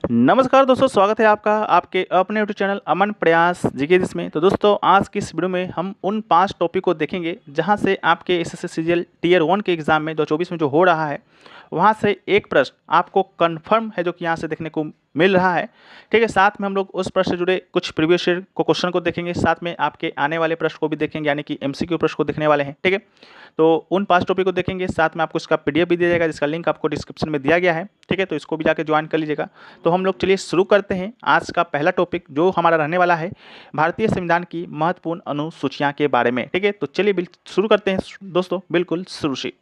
नमस्कार दोस्तों, स्वागत है आपका आपके अपने यूट्यूब चैनल अमन प्रयास जीके जिसमें। तो दोस्तों, आज की इस वीडियो में हम उन 5 टॉपिक को देखेंगे जहां से आपके एसएससी सीजीएल टियर 1 के एग्जाम में 2024 में जो हो रहा है वहां से एक प्रश्न आपको कंफर्म है जो कि यहां से देखने को मिल रहा है। ठीक है, साथ में हम लोग उस प्रश्न से जुड़े कुछ प्रीवियस ईयर को क्वेश्चन को देखेंगे, साथ में आपके आने वाले प्रश्न को भी देखेंगे, यानी कि एमसीक्यू प्रश्न को देखने वाले हैं। ठीक है, तो उन 5 टॉपिक को देखेंगे, साथ में आपको इसका पीडीएफ भी दिया जाएगा जिसका लिंक आपको डिस्क्रिप्शन में दिया गया है। ठीक है, तो इसको भी जाके ज्वाइन कर लीजिएगा। तो हम लोग चलिए शुरू करते हैं आज का पहला टॉपिक जो हमारा रहने वाला है भारतीय संविधान की महत्वपूर्ण अनुसूचियां के बारे में। ठीक है, तो चलिए शुरू करते हैं दोस्तों, बिल्कुल शुरू से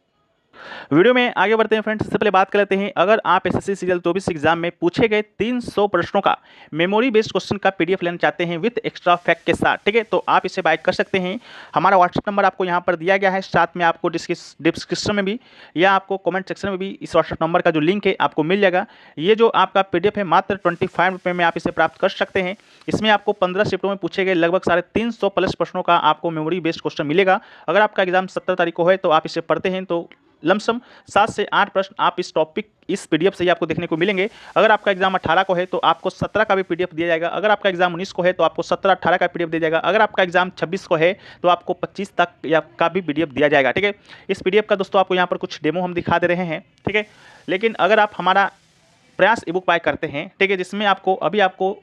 वीडियो में आगे बढ़ते हैं फ्रेंड्स। सबसे पहले बात कर लेते हैं, अगर आप एसएससी सीजीएल 24 एग्जाम में पूछे गए 300 प्रश्नों का मेमोरी बेस्ड क्वेश्चन का पीडीएफ लेना चाहते हैं विद एक्स्ट्रा फैक्ट के साथ, ठीक है, तो आप इसे बाय कर सकते हैं। हमारा व्हाट्सएप नंबर आपको यहाँ पर दिया गया है, साथ में आपको डिस्क्रिप्शन में भी या आपको कमेंट सेक्शन में भी इस व्हाट्सएप नंबर का जो लिंक है आपको मिल जाएगा। ये जो आपका पीडीएफ है मात्र 25 रुपये में आप इसे प्राप्त कर सकते हैं। इसमें आपको 15 शिफ्टों में पूछे गए लगभग 350 प्लस प्रश्नों का आपको मेमोरी बेस्ड क्वेश्चन मिलेगा। अगर आपका एग्जाम 17 तारीख को है तो आप इसे पढ़ते हैं तो लमसम 7 से 8 प्रश्न आप इस टॉपिक इस पीडीएफ से ही आपको देखने को मिलेंगे। अगर आपका एग्जाम 18 को है तो आपको 17 का भी पीडीएफ दिया जाएगा। अगर आपका एग्जाम 19 को है तो आपको 17-18 का पीडीएफ दिया जाएगा। अगर आपका एग्जाम 26 को है तो आपको 25 तक या का भी पीडीएफ दिया जाएगा। ठीक है, इस पीडीएफ का दोस्तों आपको यहाँ पर कुछ डेमो हम दिखा दे रहे हैं। ठीक है, लेकिन अगर आप हमारा प्रयास ई बुक बाय करते हैं, ठीक है, जिसमें आपको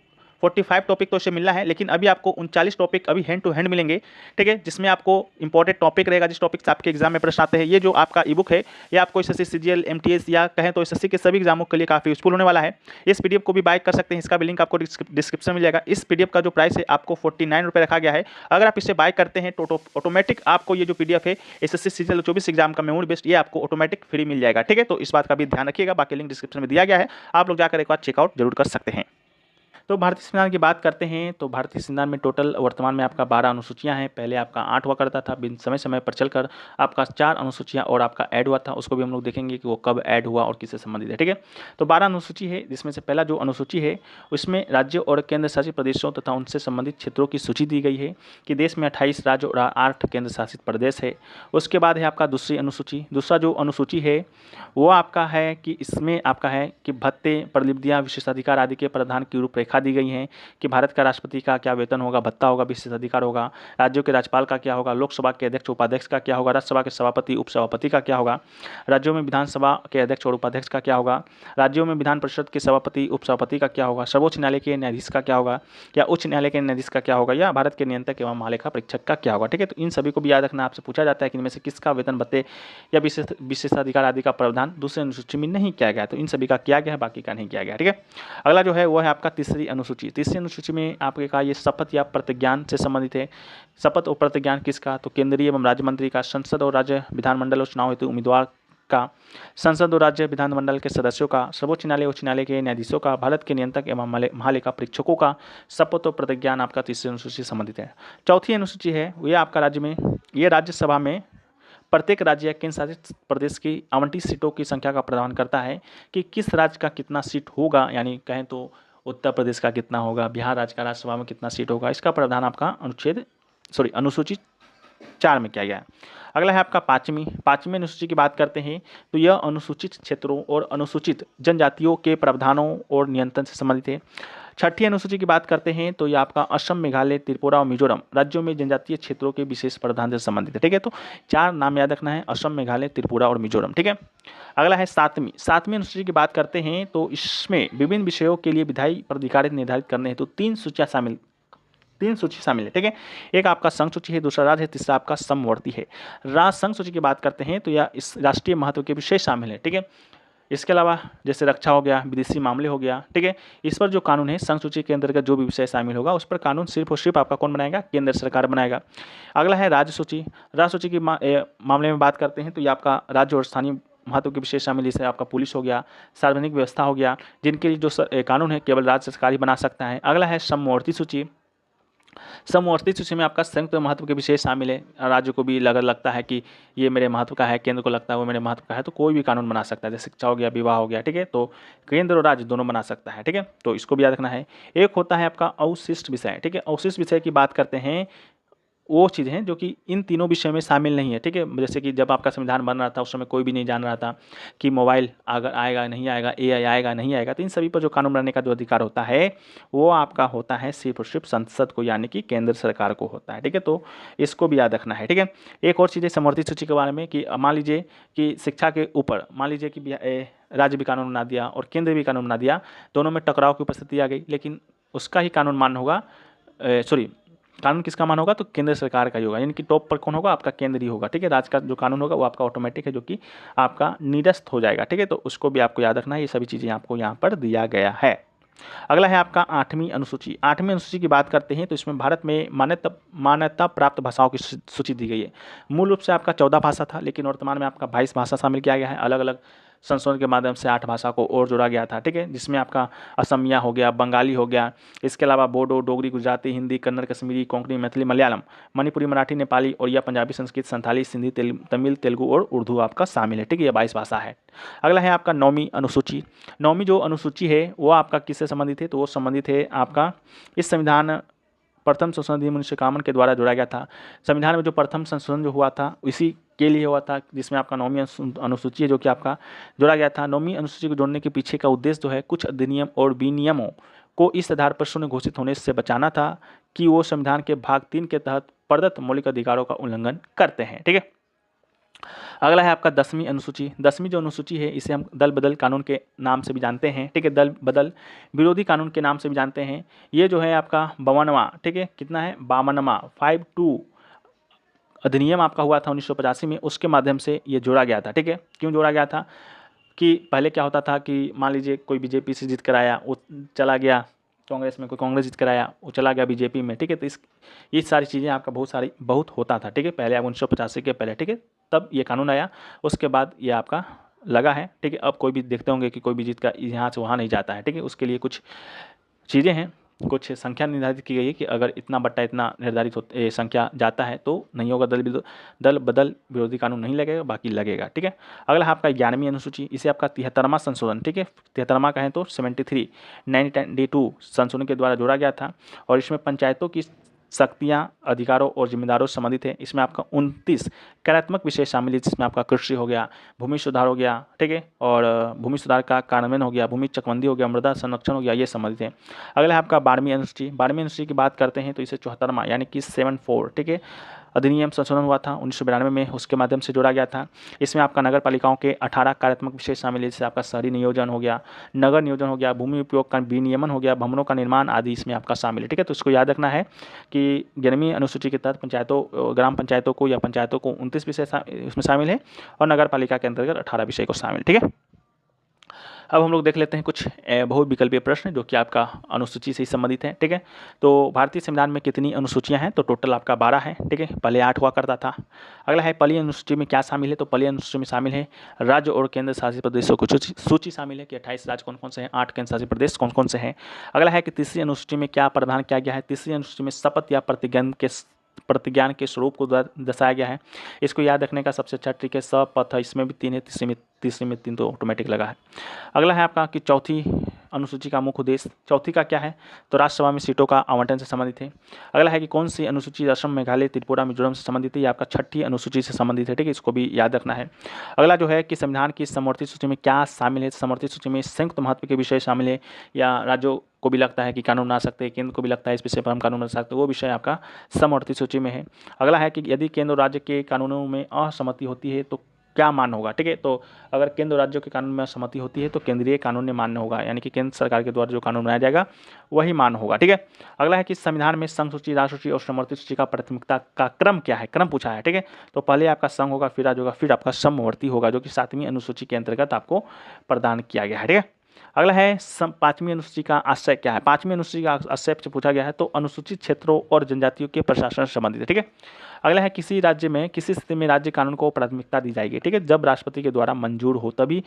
45 टॉपिक तो इसे मिलना है, लेकिन अभी आपको 39 टॉपिक अभी हैंड टू हैंड मिलेंगे। ठीक है, जिसमें आपको इंपॉर्टेंट टॉपिक रहेगा, जिस टॉपिक से आपके एग्जाम में प्रश्न आते हैं। ये जो आपका ई बुक है ये आपको एसएससी सीजीएल एमटीएस या कहें तो एसएससी के सभी एग्जामों के लिए काफ़ी यूजफुल होने वाला है। इस पीडीएफ को भी बाय कर सकते हैं, इसका भी लिंक आपको डिस्क्रिप्शन में मिल जाएगा। इस पीडीएफ का जो प्राइस है आपको 49 रुपये रखा गया है। अगर आप इसे बाय करते हैं तो ऑटोमेटिक आपको ये जो पीडीएफ है एसएससी सीजीएल 24 एग्जाम का मेमोरी बेस्ड ये आपको ऑटोमेटिक फ्री मिल जाएगा। ठीक है, तो इस बात का भी ध्यान रखिएगा। बाकी लिंक डिस्क्रिप्शन में दिया गया है, आप लोग जाकर एक बार चेकआउट जरूर कर सकते हैं। तो भारतीय संविधान की बात करते हैं तो भारतीय संविधान में टोटल वर्तमान में आपका 12 अनुसूचियां हैं। पहले आपका 8 हुआ करता था, बिन समय समय पर चलकर आपका 4 अनुसूचियां और आपका ऐड हुआ था। उसको भी हम लोग देखेंगे कि वो कब ऐड हुआ और किससे संबंधित है। ठीक है, तो 12 अनुसूची है, जिसमें से पहला जो अनुसूची है उसमें राज्यों और केंद्र शासित प्रदेशों तथा उनसे संबंधित क्षेत्रों की सूची दी गई है कि देश में 28 राज्य और 8 केंद्र शासित प्रदेश है। उसके बाद है आपका दूसरी अनुसूची। दूसरा जो अनुसूची है वो आपका है कि इसमें आपका है कि भत्ते, प्रतिनिधियां, विशेषाधिकार आदि के प्रावधान की रूपरेखा दी गई है कि भारत का राष्ट्रपति का क्या वेतन होगा, भत्ता होगा, विशेषाधिकार होगा, राज्यों के राज्यपाल का क्या होगा, लोकसभा के अध्यक्ष उपाध्यक्ष का क्या होगा, राज्यसभा के सभापति उपसभापति का क्या होगा, राज्यों में विधानसभा के अध्यक्ष और उपाध्यक्ष का क्या होगा, राज्यों में विधान परिषद के सभापति उपसभापति का क्या होगा, सर्वोच्च न्यायालय के न्यायाधीश का क्या होगा, या उच्च न्यायालय के न्यायाधीश का क्या होगा, या भारत के नियंत्रक एवं महालेखा परीक्षक का क्या होगा। ठीक है, तो इन सभी को भी याद रखना। आपसे पूछा जाता है कि इनमें से किसका वेतन, भत्ते या विशेषाधिकार आदि का प्रावधान दूसरे अनुसूची में नहीं किया गया, तो इन सभी का किया गया है, बाकी का नहीं किया गया। ठीक है, अगला जो है वो है आपका तीसरी अनुसूची। तीसरी अनुसूची में आपके कहा ये शपथ या प्रतिज्ञान से संबंधित है। शपथ और प्रतिज्ञान किसका, तो केंद्रीय एवं राज्य मंत्री का, संसद और राज्य विधानमंडल और चुनाव हेतु उम्मीदवार का, संसद और राज्य विधानमंडल के सदस्यों का, सर्वोच्च न्यायालय उच्च न्यायालय के न्यायाधीशों का, भारत के नियंत्रक एवं महालेखा परीक्षकों का शपथ और प्रतिज्ञान आपका तीसरी अनुसूची से संबंधित है। चौथी अनुसूची है ये आपका राज्य में, ये राज्यसभा में प्रत्येक राज्य या केंद्र शासित प्रदेश की आवंटित सीटों की संख्या का प्रावधान करता है कि किस राज्य का कितना सीट होगा, यानी कहें तो उत्तर प्रदेश का कितना होगा, बिहार राज्य का राज्यसभा में कितना सीट होगा। इसका प्रावधान आपका अनुसूची 4 में किया गया है। अगला है आपका पाँचवीं अनुसूची की बात करते हैं तो यह अनुसूचित क्षेत्रों और अनुसूचित जनजातियों के प्रावधानों और नियंत्रण से संबंधित है। छठी अनुसूची की बात करते हैं तो यह आपका असम, मेघालय, त्रिपुरा और मिजोरम राज्यों में जनजातीय क्षेत्रों के विशेष प्रावधान से संबंधित है। ठीक है, तो 4 नाम याद रखना है, असम, मेघालय, त्रिपुरा और मिजोरम। ठीक है, अगला है सातवीं अनुसूची की बात करते हैं तो इसमें विभिन्न विषयों के लिए विधायी प्राधिकार निर्धारित करने हेतु 3 सूची शामिल है। ठीक है, एक आपका संघ सूची है, दूसरा राज्य है, तीसरा आपका समवर्ती है। संघ सूची की बात करते हैं तो यह इस राष्ट्रीय महत्व के विषय शामिल है। ठीक है, इसके अलावा जैसे रक्षा हो गया, विदेशी मामले हो गया। ठीक है, इस पर जो कानून है संघ सूची के अंतर्गत जो भी विषय शामिल होगा उस पर कानून सिर्फ और सिर्फ आपका कौन बनाएगा, केंद्र सरकार बनाएगा। अगला है राज्य सूची की मामले में बात करते हैं तो ये आपका राज्य और स्थानीय महत्व के विषय शामिल, जैसे आपका पुलिस हो गया, सार्वजनिक व्यवस्था हो गया, जिनके लिए जो कानून है केवल राज्य सरकार ही बना सकता है। अगला है समवर्ती सूची में आपका संयुक्त महत्व के विषय शामिल है। राज्य को भी अगर लगता है कि ये मेरे महत्व का है, केंद्र को लगता है वो मेरे महत्व का है, तो कोई भी कानून बना सकता है, जैसे शिक्षा हो गया, विवाह हो गया। ठीक है, तो केंद्र और राज्य दोनों बना सकता है। ठीक है, तो इसको भी याद रखना है। एक होता है आपका अवशिष्ट विषय। ठीक है, अवशिष्ट विषय की बात करते हैं वो चीज़ें हैं जो कि इन तीनों विषयों में शामिल नहीं है, ठीक है। जैसे कि जब आपका संविधान बन रहा था उस समय कोई भी नहीं जान रहा था कि मोबाइल अगर आएगा नहीं आएगा, एआई आएगा नहीं आएगा, तो इन सभी पर जो कानून बनाने का जो अधिकार होता है वो आपका होता है सिर्फ और सिर्फ संसद को, यानी कि केंद्र सरकार को होता है, ठीक है। तो इसको भी याद रखना है, ठीक है। एक और चीज़ है समवर्ती सूची के बारे में कि मान लीजिए कि शिक्षा के ऊपर मान लीजिए कि राज्य भी कानून बना दिया और केंद्र भी कानून बना दिया, दोनों में टकराव की उपस्थिति आ गई, लेकिन उसका ही कानून मान्य होगा, सॉरी, कानून किसका मान्य होगा, तो केंद्र सरकार का ही होगा, यानी कि टॉप पर कौन होगा, आपका केंद्र ही होगा, ठीक है। राज्य का जो कानून होगा वो आपका ऑटोमेटिक है, जो कि आपका निरस्त हो जाएगा, ठीक है। तो उसको भी आपको याद रखना है, ये सभी चीज़ें आपको यहाँ पर दिया गया है। अगला है आपका 8वीं अनुसूची। 8वीं अनुसूची की बात करते हैं तो इसमें भारत में मान्यता प्राप्त भाषाओं की सूची दी गई है। मूल रूप से आपका 14 भाषा था, लेकिन वर्तमान में आपका 22 भाषा शामिल किया गया है। अलग अलग संशोधन के माध्यम से 8 भाषा को और जोड़ा गया था, ठीक है, जिसमें आपका असमिया हो गया, बंगाली हो गया, इसके अलावा बोडो, डोगरी, गुजराती, हिंदी, कन्नड़, कश्मीरी, कोंकणी, मैथिली, मलयालम, मणिपुरी, मराठी, नेपाली और या पंजाबी, संस्कृत, संथाली, सिंधी, तमिल, तेलुगु और उर्दू आपका शामिल है, ठीक है। ये 22 भाषा है। अगला है आपका 9वीं अनुसूची। 9वीं जो अनुसूची है वो आपका किससे संबंधित है, तो वो संबंधित है आपका इस संविधान प्रथम संशोधन अधिनियम 1951 के द्वारा जोड़ा गया था। संविधान में जो प्रथम संशोधन जो हुआ था इसी के लिए हुआ था, जिसमें आपका 9वीं अनुसूची है जो कि आपका जोड़ा गया था। 9वीं अनुसूची को जोड़ने के पीछे का उद्देश्य जो है कुछ अधिनियम और विनियमों को इस आधार पर शून्य घोषित होने से बचाना था कि वो संविधान के भाग 3 के तहत प्रदत्त मौलिक अधिकारों का उल्लंघन करते हैं, ठीक है। अगला है आपका 10वीं अनुसूची। 10वीं जो अनुसूची है इसे हम दल बदल कानून के नाम से भी जानते हैं, ठीक है, दल बदल विरोधी कानून के नाम से भी जानते हैं। ये जो है आपका 52वां, ठीक है, कितना है, 52वां 52 अधिनियम आपका हुआ था 1985 में, उसके माध्यम से ये जोड़ा गया था, ठीक है। क्यों जोड़ा गया था कि पहले क्या होता था कि मान लीजिए कोई बीजेपी से जीत कर आया, वो चला गया कांग्रेस में, कोई कांग्रेस जीत कर आया वो चला गया बीजेपी में, ठीक है। तो ये सारी चीज़ें आपका बहुत होता था, ठीक है, पहले आप 1985 के पहले, ठीक है, तब ये कानून आया, उसके बाद ये आपका लगा है, ठीक है। अब कोई भी देखते होंगे कि कोई भी जीत का यहाँ से वहाँ नहीं जाता है, ठीक है, उसके लिए कुछ चीज़ें हैं, कुछ संख्या निर्धारित की गई है कि अगर इतना बट्टा इतना निर्धारित संख्या जाता है तो नहीं होगा, दल बदल विरोधी कानून नहीं लगेगा, बाकी लगेगा, ठीक है। अगला है आपका 11वीं अनुसूची। इसे आपका 73वां संशोधन, ठीक है, 73वां कहें तो 1992 संशोधन के द्वारा जोड़ा गया था और इसमें पंचायतों की शक्तियाँ, अधिकारों और जिम्मेदारों से संबंधित है। इसमें आपका 29 कार्यात्मक विषय शामिल है, जिसमें आपका कृषि हो गया, भूमि सुधार हो गया, ठीक है, और भूमि सुधार का कार्यान्वयन हो गया, भूमि चकबंदी हो गया, मृदा संरक्षण हो गया, ये संबंधित है। अगला है आपका 12वीं अनुसूची। 12वीं अनुसूची की बात करते हैं तो इसे 74वां यानी कि 74, ठीक है, अधिनियम संशोधन हुआ था 1992 में, उसके माध्यम से जोड़ा गया था। इसमें आपका नगर पालिकाओं के 18 कार्यात्मक विषय शामिल है, जैसे आपका शहरी नियोजन हो गया, नगर नियोजन हो गया, भूमि उपयोग का विनियमन हो गया, भवनों का निर्माण आदि इसमें आपका शामिल है, ठीक है। तो इसको याद रखना है कि 11वीं अनुसूची के तहत ग्राम पंचायतों को या पंचायतों को 29 विषय इसमें शामिल है और नगर पालिका के अंतर्गत 18 विषय को शामिल, ठीक है। अब हम लोग देख लेते हैं कुछ बहुविकल्पीय प्रश्न जो कि आपका अनुसूची से ही संबंधित है, ठीक है। तो भारतीय संविधान में कितनी अनुसूचियां हैं, तो टोटल आपका 12 है, ठीक है, पहले 8 हुआ करता था। अगला है पहली अनुसूची में क्या शामिल है, तो पहली अनुसूची में शामिल है राज्य और केंद्र शासित प्रदेशों की सूची शामिल है कि 28 राज्य कौन कौन से हैं, 8 केंद्र शासित प्रदेश कौन कौन से हैं। अगला है कि तीसरी अनुसूची में क्या प्रावधान किया गया है, तीसरी अनुसूची में शपथ या प्रतिज्ञान के स्वरूप को दर्शाया गया है। इसको याद रखने का सबसे अच्छा ट्रिक है शपथ, इसमें भी 3 है, तीसरे में 3 तो ऑटोमेटिक लगा है। अगला है आपका कि चौथी अनुसूची का मुख्य उद्देश्य, चौथी का क्या है, तो राज्यसभा में सीटों का आवंटन से संबंधित है। अगला है कि कौन सी अनुसूची असम, मेघालय, त्रिपुरा, मिजोरम से संबंधित है, ये आपका 6ठी अनुसूची से संबंधित है, ठीक है, इसको भी याद रखना है। अगला जो है कि संविधान की समवर्ती सूची में क्या शामिल है, समवर्ती सूची में संयुक्त महत्व के विषय शामिल है या राज्यों को भी लगता है कि कानून बना सकते हैं, केंद्र को भी लगता है इस विषय पर हम कानून बना सकते हैं, वो विषय आपका समवर्ती सूची में है। अगला है कि यदि केंद्र और राज्य के कानूनों में असहमति होती है तो क्या मान्य होगा, ठीक है। तो अगर केंद्र और राज्यों के कानून में असहमति होती है तो केंद्रीय कानून में मान्य होगा, यानी कि केंद्र सरकार के द्वारा जो कानून बनाया जाएगा वही मान्य होगा, ठीक है। अगला है कि संविधान में संघ सूची, राज्य सूची और समवर्ती सूची का प्राथमिकता का क्रम क्या है, क्रम पूछा है, ठीक है। तो पहले आपका संघ होगा, फिर राज्य होगा, फिर आपका समवर्ती होगा, जो कि 7वीं अनुसूची के अंतर्गत आपको प्रदान किया गया है, ठीक है। अगला है 5वीं अनुसूची का आशय क्या है, 5वीं अनुसूची का आशय से पूछा गया है तो अनुसूचित क्षेत्रों और जनजातियों के प्रशासन से संबंधित है, ठीक है। अगला है किसी राज्य में किसी स्थिति में राज्य कानून को प्राथमिकता दी जाएगी, ठीक है, जब राष्ट्रपति के द्वारा मंजूर हो तभी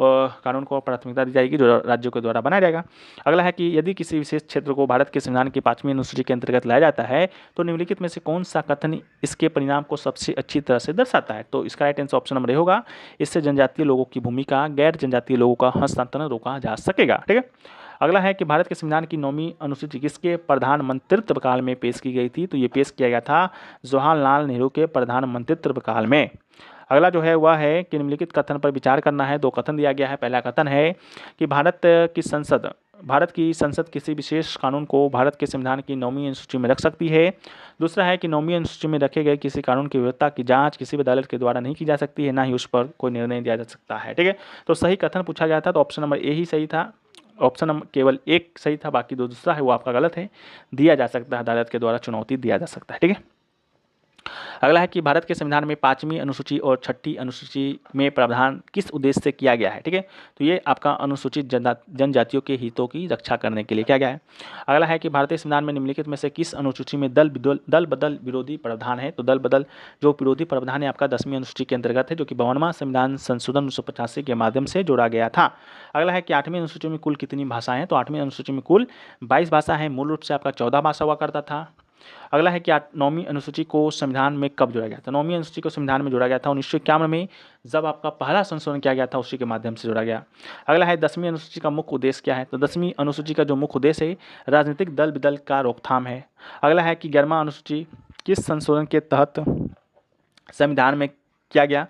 कानून को प्राथमिकता दी जाएगी जो राज्यों के द्वारा बनाया जाएगा। अगला है कि यदि किसी विशेष क्षेत्र को भारत के संविधान की 5वीं अनुसूची के अंतर्गत लाया जाता है तो निम्नलिखित में से कौन सा कथन इसके परिणाम को सबसे अच्छी तरह से दर्शाता है, तो इसका right answer option number A होगा, इससे जनजातीय लोगों की भूमिका, गैर जनजातीय लोगों का हस्तांतरण रोका जा सकेगा, ठीक है। अगला है कि भारत के संविधान की 9वीं अनुसूची किसके प्रधानमंत्रित्व काल में पेश की गई थी? तो ये पेश किया गया था जवाहरलाल नेहरू के प्रधानमंत्रित्व काल में। अगला जो है वह है कि निम्नलिखित कथन पर विचार करना है। 2 कथन दिया गया है। पहला कथन है कि भारत की संसद किसी विशेष कानून को भारत के संविधान की 9वीं अनुसूची में रख सकती है। दूसरा है कि 9वीं अनुसूची में रखे गए किसी कानून की वैधता की जांच किसी भी अदालत के द्वारा नहीं की जा सकती है, ना ही उस पर कोई निर्णय दिया जा सकता है। ठीक है, तो सही कथन पूछा गया था तो ऑप्शन नंबर ए ही सही था। ऑप्शन नंबर केवल एक सही था, बाकी दूसरा है वो आपका गलत है। दिया जा सकता है, अदालत के द्वारा चुनौती दिया जा सकता है। ठीक है, अगला है कि भारत के संविधान में 5वीं अनुसूची और 6ठी अनुसूची में प्रावधान किस उद्देश्य से किया गया है? ठीक है, तो ये आपका अनुसूचित जनजातियों के हितों की रक्षा करने के लिए किया गया है। अगला है कि भारतीय संविधान में निम्नलिखित में से किस अनुसूची में दल बदल विरोधी प्रावधान है? तो दल बदल जो विरोधी प्रावधान है आपका 10वीं अनुसूची के अंतर्गत है, जो कि 52वां संविधान संशोधन 1985 के माध्यम से जोड़ा गया था। अगला है कि 8वीं अनुसूची में कुल कितनी भाषाएं हैं? तो 8वीं अनुसूची में कुल 22 भाषा है। मूल रूप से आपका 14 भाषा हुआ करता था। अगला है कि 9वीं अनुसूची को संविधान में कब जोड़ा गया था? 9वीं अनुसूची को संविधान में जोड़ा गया था 1951 में, जब आपका पहला संशोधन किया गया था उसी के माध्यम से जोड़ा गया। अगला है 10वीं अनुसूची का मुख्य उद्देश्य क्या है? तो 10वीं अनुसूची का जो मुख्य उद्देश्य है राजनीतिक दल बदल का रोकथाम है। अगला है कि 11वां अनुसूची किस संशोधन के तहत संविधान में किया गया?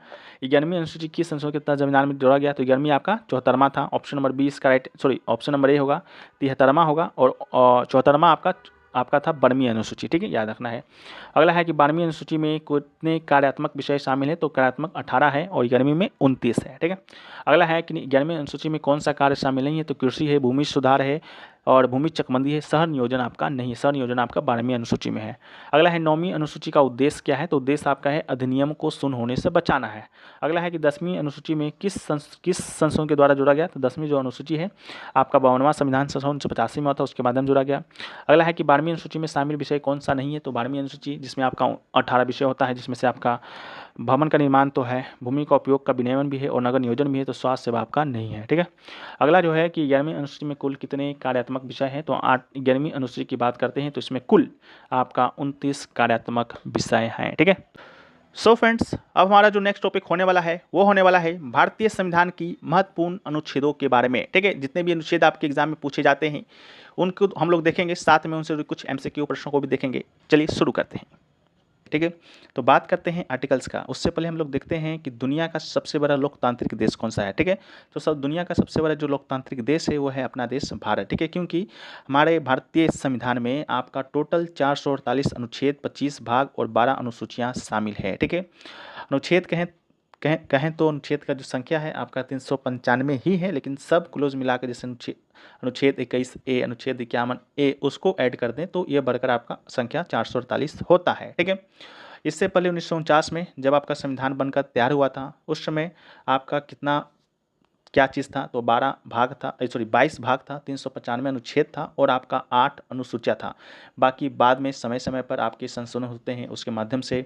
11वीं अनुसूची किस संशोधन के तहत संविधान में जोड़ा गया? तो 11वीं आपका 74वां था। ऑप्शन नंबर बी इसका ऑप्शन नंबर ए होगा, 73वां होगा और 74वां आपका था 12वीं अनुसूची। ठीक है, याद रखना है। अगला है कि 12वीं अनुसूची में कितने कार्यात्मक विषय शामिल है? तो कार्यात्मक 18 है और 11वीं में 29 है। ठीक है, अगला है कि 11वीं अनुसूची में कौन सा कार्य शामिल नहीं है? तो कृषि है, भूमि सुधार है और भूमि चकबंदी है। शहर नियोजन आपका नहीं है, शहर नियोजन आपका 12वीं अनुसूची में है। अगला है 9वीं अनुसूची का उद्देश्य क्या है? तो उद्देश्य आपका है अधिनियम को शून्य होने से बचाना है। अगला है कि 10वीं अनुसूची में किस संशोधन के द्वारा जोड़ा गया? तो 10वीं जो अनुसूची है आपका 52वां संविधान संशोधन 1985 में था, उसके माध्यम जोड़ा गया। अगला है कि 12वीं अनुसूची में शामिल विषय कौन सा नहीं है? तो 12वीं अनुसूची जिसमें आपका 18 विषय होता है, जिसमें से आपका भवन का निर्माण तो है, भूमि का उपयोग का विनियमन भी है और नगर नियोजन भी है, तो स्वास्थ्य सेवा आपका नहीं है। ठीक है, अगला जो है कि 11वीं अनुसूची में कुल कितने कार्यात्मक विषय हैं? तो 11वीं अनुसूची की बात करते हैं तो इसमें कुल आपका 29 कार्यात्मक विषय हैं। ठीक है, सो फ्रेंड्स, अब हमारा जो नेक्स्ट टॉपिक होने वाला है वो होने वाला है भारतीय संविधान की महत्वपूर्ण अनुच्छेदों के बारे में। ठीक है, जितने भी अनुच्छेद आपके एग्जाम में पूछे जाते हैं उनको हम लोग देखेंगे, साथ में उनसे कुछ MCQ प्रश्नों को भी देखेंगे। चलिए शुरू करते हैं। ठीक है, तो बात करते हैं आर्टिकल्स का। उससे पहले हम लोग देखते हैं कि दुनिया का सबसे बड़ा लोकतांत्रिक देश कौन सा है। ठीक है, तो दुनिया का सबसे बड़ा जो लोकतांत्रिक देश है वो है अपना देश भारत। ठीक है, क्योंकि हमारे भारतीय संविधान में आपका टोटल 448 अनुच्छेद, 25 भाग और 12 अनुसूचियाँ शामिल है। ठीक है, अनुच्छेद कहें तो अनुच्छेद का जो संख्या है आपका 395 ही है, लेकिन सब क्लोज मिलाकर जैसे अनुच्छेद 21A, अनुच्छेद 51A उसको ऐड कर दें तो ये बढ़कर आपका संख्या 448 होता है। ठीक है, इससे पहले 1949 में जब आपका संविधान बनकर तैयार हुआ था उस समय आपका क्या चीज़ था? तो 22 भाग था, 395 अनुच्छेद था और आपका 8 अनुसूचियाँ था। बाकी बाद में समय समय पर आपके संशोधन होते हैं, उसके माध्यम से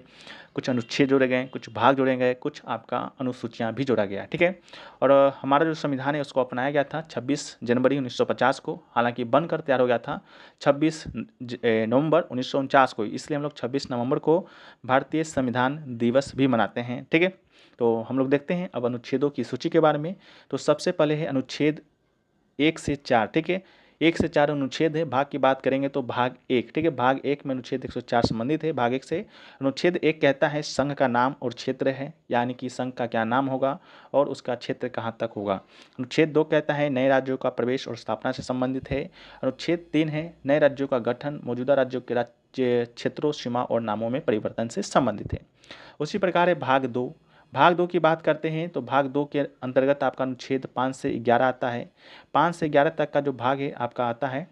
कुछ अनुच्छेद जोड़े गए, कुछ भाग जोड़े गए, कुछ आपका अनुसूचियाँ भी जोड़ा गया। ठीक है, और हमारा जो संविधान है उसको अपनाया गया था 26 जनवरी 1950 को, हालांकि बनकर तैयार हो गया था 26 नवंबर 1949 को, इसलिए हम लोग 26 नवंबर को भारतीय संविधान दिवस भी मनाते हैं। ठीक है, तो हम लोग देखते हैं अब अनुच्छेदों की सूची के बारे में। तो सबसे पहले है अनुच्छेद 1 से 4। ठीक है, 1 से 4 अनुच्छेद है। भाग की बात करेंगे तो भाग 1। ठीक है, भाग 1 में अनुच्छेद 104 संबंधित है। भाग 1 से अनुच्छेद 1 कहता है संघ का नाम और क्षेत्र है, यानी कि संघ का क्या नाम होगा और उसका क्षेत्र कहाँ तक होगा। अनुच्छेद 2 कहता है नए राज्यों का प्रवेश और स्थापना से संबंधित है। अनुच्छेद 3 है नए राज्यों का गठन, मौजूदा राज्यों के राज्य क्षेत्रों, सीमा और नामों में परिवर्तन से संबंधित है। उसी प्रकार है भाग 2। भाग 2 की बात करते हैं तो भाग 2 के अंतर्गत आपका अनुच्छेद 5 से 11 आता है। 5 से 11 तक का जो भाग है आपका आता है,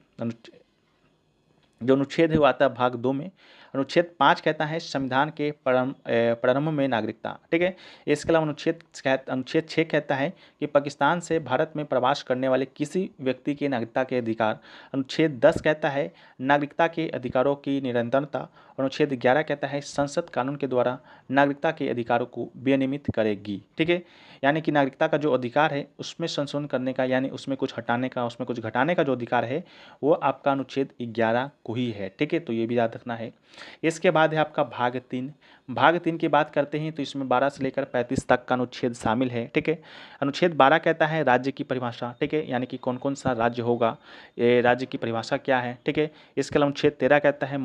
जो अनुच्छेद है वो आता है भाग 2 में। अनुच्छेद 5 कहता है संविधान के प्रारंभ में नागरिकता। ठीक है, इसके अलावा अनुच्छेद 6 कहता है कि पाकिस्तान से भारत में प्रवास करने वाले किसी व्यक्ति के नागरिकता के अधिकार। अनुच्छेद 10 कहता है नागरिकता के अधिकारों की निरंतरता। और अनुच्छेद 11 कहता है संसद कानून के द्वारा नागरिकता के अधिकारों को विनियमित करेगी। ठीक है, यानी कि नागरिकता का जो अधिकार है उसमें संशोधन करने का, यानी उसमें कुछ हटाने का, उसमें कुछ घटाने का जो अधिकार है वो आपका अनुच्छेद 11 को ही है। ठीक है, तो ये भी याद रखना है। इसके बाद है आपका भाग 3। भाग 3 की बात करते हैं तो इसमें 12 से लेकर 35 तक का अनुच्छेद शामिल है। ठीक है, अनुच्छेद 12 कहता है राज्य की परिभाषा। ठीक है, यानी कि कौन कौन सा राज्य होगा, ये राज्य की परिभाषा क्या है। ठीक है, इसके अलावा अनुच्छेद 13 कहता है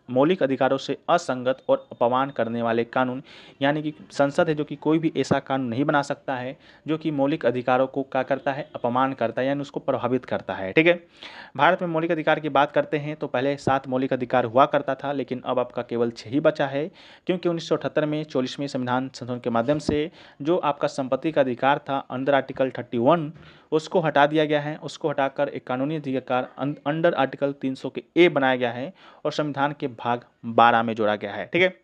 मौलिक अधिकारों से असंगत और अपमान करने वाले कानून, यानी कि संसद है जो कि कोई भी ऐसा कानून नहीं बना सकता है जो कि मौलिक अधिकारों को क्या करता है, अपमान करता है, यानी उसको प्रभावित करता है। ठीक है, भारत में मौलिक अधिकार की बात करते हैं तो पहले 7 मौलिक अधिकार हुआ करता था, लेकिन अब आपका केवल 6 ही बचा है, क्योंकि 1978 में 44वें संविधान संशोधन के माध्यम से जो आपका संपत्ति का अधिकार था अंडर आर्टिकल 31 उसको हटा दिया गया है। उसको हटाकर एक कानूनी अधिकार अंडर आर्टिकल 300 के ए बनाया गया है और संविधान के भाग 12 में जोड़ा गया है। ठीक है,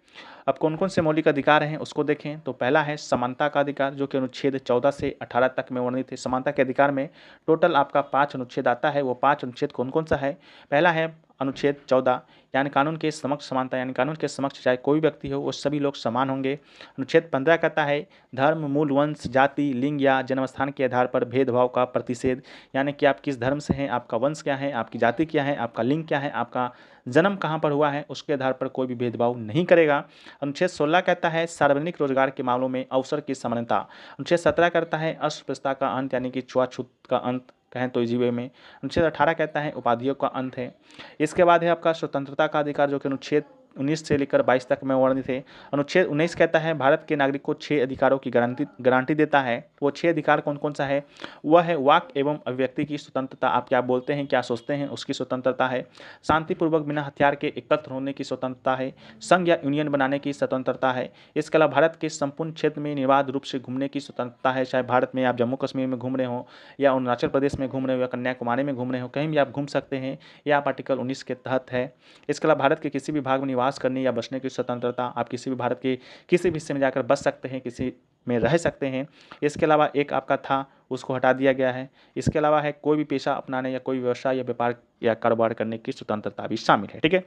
अब कौन कौन से मौलिक अधिकार हैं उसको देखें तो पहला है समानता का अधिकार, जो कि अनुच्छेद 14 से 18 तक में वर्णित है। समानता के अधिकार में टोटल आपका 5 अनुच्छेद आता है। वो 5 अनुच्छेद कौन कौन सा है? पहला है अनुच्छेद 14, यानी कानून के समक्ष समानता, यानी कानून के समक्ष चाहे कोई व्यक्ति हो वो सभी लोग समान होंगे। अनुच्छेद 15 कहता है धर्म, मूल, वंश, जाति, लिंग या जन्मस्थान के आधार पर भेदभाव का प्रतिषेध, यानी कि आप किस धर्म से हैं, आपका वंश क्या है, आपकी जाति क्या है, आपका लिंग क्या है, आपका जन्म कहाँ पर हुआ है, उसके आधार पर कोई भी भेदभाव नहीं करेगा। अनुच्छेद 16 कहता है सार्वजनिक रोजगार के मामलों में अवसर की समानता। अनुच्छेद 17 करता है अस्पृश्यता का अंत, यानी कि छुआछूत का अंत कहें तो इजी वे में। अनुच्छेद 18 कहता है उपाधियों का अंत है। इसके बाद है आपका स्वतंत्रता का अधिकार, जो कि अनुच्छेद 19 से लेकर 22 तक में वर्णित है। अनुच्छेद 19 कहता है भारत के नागरिक को 6 अधिकारों की गारंटी देता है। वो 6 अधिकार कौन कौन सा है? वह है वाक एवं अभिव्यक्ति की स्वतंत्रता, आप क्या बोलते हैं, क्या सोचते हैं, उसकी स्वतंत्रता है। शांतिपूर्वक बिना हथियार के एकत्र होने की स्वतंत्रता है। संघ या यूनियन बनाने की स्वतंत्रता है। इसके अलावा भारत के संपूर्ण क्षेत्र में निर्बाध रूप से घूमने की स्वतंत्रता है। चाहे भारत में आप जम्मू कश्मीर में घूम रहे हो या अरुणाचल प्रदेश में घूम रहे हो या कन्याकुमारी में घूम रहे हो, कहीं भी आप घूम सकते हैं। यह आप आर्टिकल 19 के तहत है। इसके अलावा भारत के किसी भी भाग में निवास करने या बसने की स्वतंत्रता, आप किसी भी भारत के किसी भी हिस्से में जाकर बस सकते हैं, किसी में रह सकते हैं। इसके अलावा एक आपका था उसको हटा दिया गया है। इसके अलावा है कोई भी पेशा अपनाने या कोई व्यवसाय या व्यापार या कारोबार करने की स्वतंत्रता भी शामिल है। ठीक है,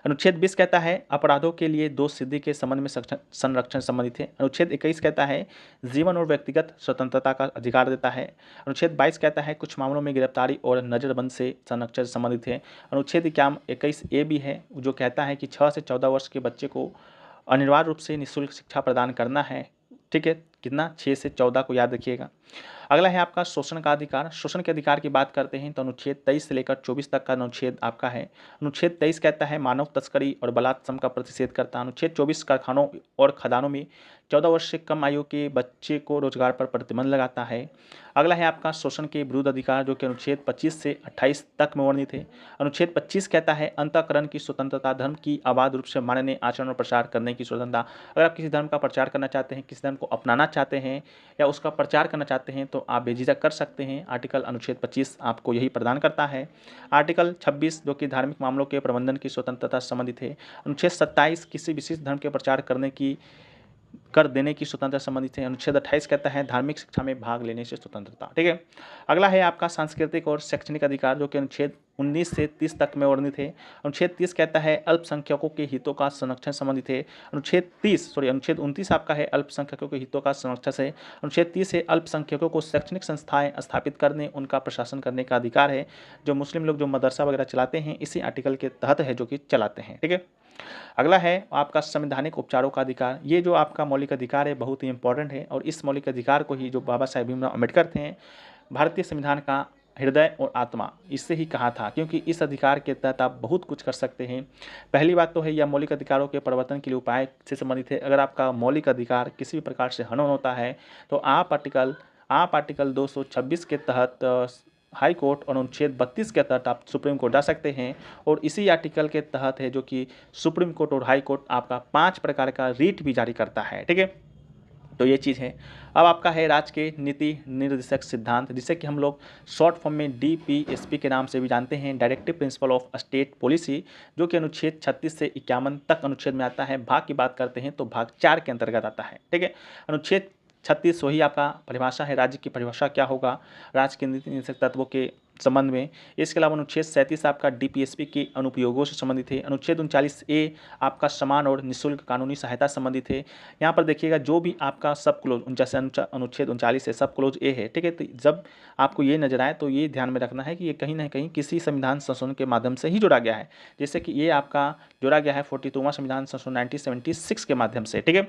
अनुच्छेद 20 कहता है अपराधों के लिए दोष सिद्धि के संबंध में संरक्षण संबंधित है। अनुच्छेद 21 कहता है जीवन और व्यक्तिगत स्वतंत्रता का अधिकार देता है। अनुच्छेद 22 कहता है कुछ मामलों में गिरफ्तारी और नजरबंद से संरक्षण संबंधित है। अनुच्छेद 21 ए भी है जो कहता है कि 6 से 14 वर्ष के बच्चे को अनिवार्य रूप से निःशुल्क शिक्षा प्रदान करना है। ठीक है, कितना? 6 से 14 को याद रखिएगा। अगला है आपका शोषण का अधिकार। शोषण के अधिकार की बात करते हैं तो अनुच्छेद 23 से लेकर 24 तक का अनुच्छेद आपका है। अनुच्छेद 23 कहता है मानव तस्करी और बलात्संग का प्रतिषेध करता है। अनुच्छेद 24 कारखानों और खदानों में 14 वर्ष से कम आयु के बच्चे को रोजगार पर प्रतिबंध लगाता है। अगला है आपका शोषण के विरुद्ध अधिकार, जो कि अनुच्छेद 25 से 28 तक में वर्णित है। अनुच्छेद 25 कहता है अंतःकरण की स्वतंत्रता, धर्म की अबाध रूप से मानने, आचरण और प्रचार करने की स्वतंत्रता। अगर आप किसी धर्म का प्रचार करना चाहते हैं, किसी धर्म को अपनाना चाहते हैं या उसका प्रचार करना चाहते हैं तो आप बेझिझक कर सकते हैं। आर्टिकल अनुच्छेद 25 आपको यही प्रदान करता है। आर्टिकल 26 जो कि धार्मिक मामलों के प्रबंधन की स्वतंत्रता से संबंधित है। अनुच्छेद 27 किसी विशिष्ट धर्म के प्रचार कर देने की स्वतंत्रता संबंधित है। अनुच्छेद 28 कहता है धार्मिक शिक्षा में भाग लेने से स्वतंत्रता। ठीक है, अगला है आपका सांस्कृतिक और शैक्षणिक अधिकार, जो कि अनुच्छेद 19 से 30 तक में वर्णित है। अनुच्छेद 30 कहता है अल्पसंख्यकों के हितों का संरक्षण संबंधित है। अनुच्छेद 29 आपका है अल्पसंख्यकों के हितों का संरक्षण से। अनुच्छेद 30 है अल्पसंख्यकों को शैक्षणिक संस्थाएं स्थापित करने, उनका प्रशासन करने का अधिकार है। जो मुस्लिम लोग जो मदरसा वगैरह चलाते हैं इसी आर्टिकल के तहत है जो कि चलाते हैं। ठीक है, अगला है आपका संवैधानिक उपचारों का अधिकार। ये जो आपका मौलिक अधिकार है बहुत ही इंपॉर्टेंट है और इस मौलिक अधिकार को ही जो बाबा साहेब भीमराव अम्बेडकर थे भारतीय संविधान का हृदय और आत्मा इससे ही कहा था, क्योंकि इस अधिकार के तहत आप बहुत कुछ कर सकते हैं। पहली बात तो है यह मौलिक अधिकारों के परिवर्तन के लिए उपाय से संबंधित है। अगर आपका मौलिक अधिकार किसी भी प्रकार से हनन होता है तो आप आर्टिकल 226 के तहत हाई कोर्ट और अनुच्छेद 32 के तहत आप सुप्रीम कोर्ट जा सकते हैं और इसी आर्टिकल के तहत है जो कि सुप्रीम कोर्ट और हाई कोर्ट आपका 5 प्रकार का रीट भी जारी करता है। ठीक है, तो ये चीज़ है। अब आपका है राज्य के नीति निर्देशक सिद्धांत, जिसे कि हम लोग शॉर्ट फॉर्म में DPSP के नाम से भी जानते हैं, directive principle of state policy, जो कि अनुच्छेद 36 से 51 तक अनुच्छेद में आता है। भाग की बात करते हैं तो भाग 4 के अंतर्गत आता है। ठीक है, अनुच्छेद 36 वही आपका परिभाषा है, राज्य की परिभाषा क्या होगा, राज्य के नीति निर्देशक तत्वों के संबंध में। इसके अलावा अनुच्छेद 37 आपका डीपीएसपी के अनुप्रयोगों से संबंधित है। अनुच्छेद 39A आपका समान और निःशुल्क कानूनी सहायता संबंधित है। यहाँ पर देखिएगा जो भी आपका सब क्लोज जैसे अनुच्छेद 39 है सब क्लोज ए है, ठीक है। तो जब आपको ये नजर आए तो ये ध्यान में रखना है कि ये कहीं ना कहीं किसी संविधान संशोधन के माध्यम से ही जोड़ा गया है, जैसे कि ये आपका जोड़ा गया है 42वां संविधान संशोधन 1976 के माध्यम से, ठीक है।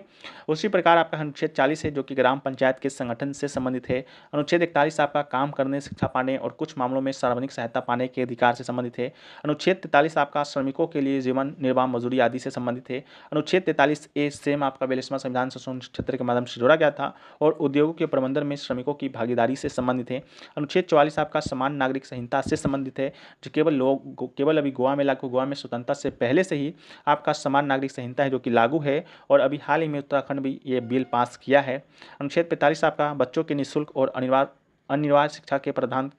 उसी प्रकार आपका अनुच्छेद 40 है जो कि ग्राम पंचायत के संगठन से संबंधित है। अनुच्छेद 41 आपका काम करने, शिक्षा पाने और कुछ मामलों में सार्वजनिक सहायता पाने के अधिकार से संबंधित है। अनुच्छेद 43 आपका श्रमिकों के लिए जीवन निर्वाह मजदूरी आदि से संबंधित है। अनुच्छेद 43A सेम आपका 42वां संविधान संशोधन क्षेत्र के माध्यम से जोड़ा गया था और उद्योगों के प्रबंधन में श्रमिकों की भागीदारी से संबंधित है। अनुच्छेद 44 आपका समान नागरिक संहिता से संबंधित है, जो केवल अभी गोवा में लागू, गोवा में स्वतंत्रता से पहले से ही आपका समान नागरिक संहिता है जो कि लागू है और अभी हाल ही में उत्तराखंड भी ये बिल पास किया है। अनुच्छेद 45 आपका बच्चों के निःशुल्क और अनिवार्य शिक्षा के प्रावधान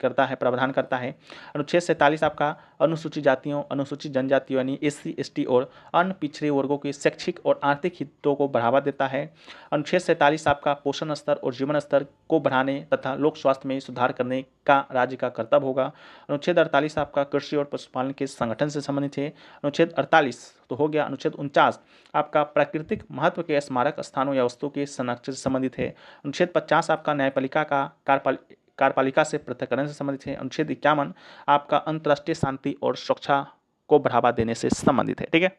करता है। अनुच्छेद 47 आपका अनुसूचित जातियों, अनुसूचित जनजातियों यानी SC ST और अन्य पिछड़े वर्गों के शैक्षिक और आर्थिक हितों को बढ़ावा देता है। अनुच्छेद 47 आपका पोषण स्तर और जीवन स्तर को बढ़ाने तथा लोक स्वास्थ्य में सुधार करने का राज्य का कर्तव्य होगा। अनुच्छेद 48 आपका कृषि और पशुपालन के संगठन से संबंधित है। अनुच्छेद 48 तो हो गया। अनुच्छेद 49 आपका प्राकृतिक महत्व के स्मारक स्थानों या वस्तुओं के संरक्षण से संबंधित है। अनुच्छेद 50 आपका न्यायपालिका का कार्यपालिका से पृथक्करण से संबंधित है। अनुच्छेद 51 आपका अंतर्राष्ट्रीय शांति और सुरक्षा को बढ़ावा देने से संबंधित है, ठीक है।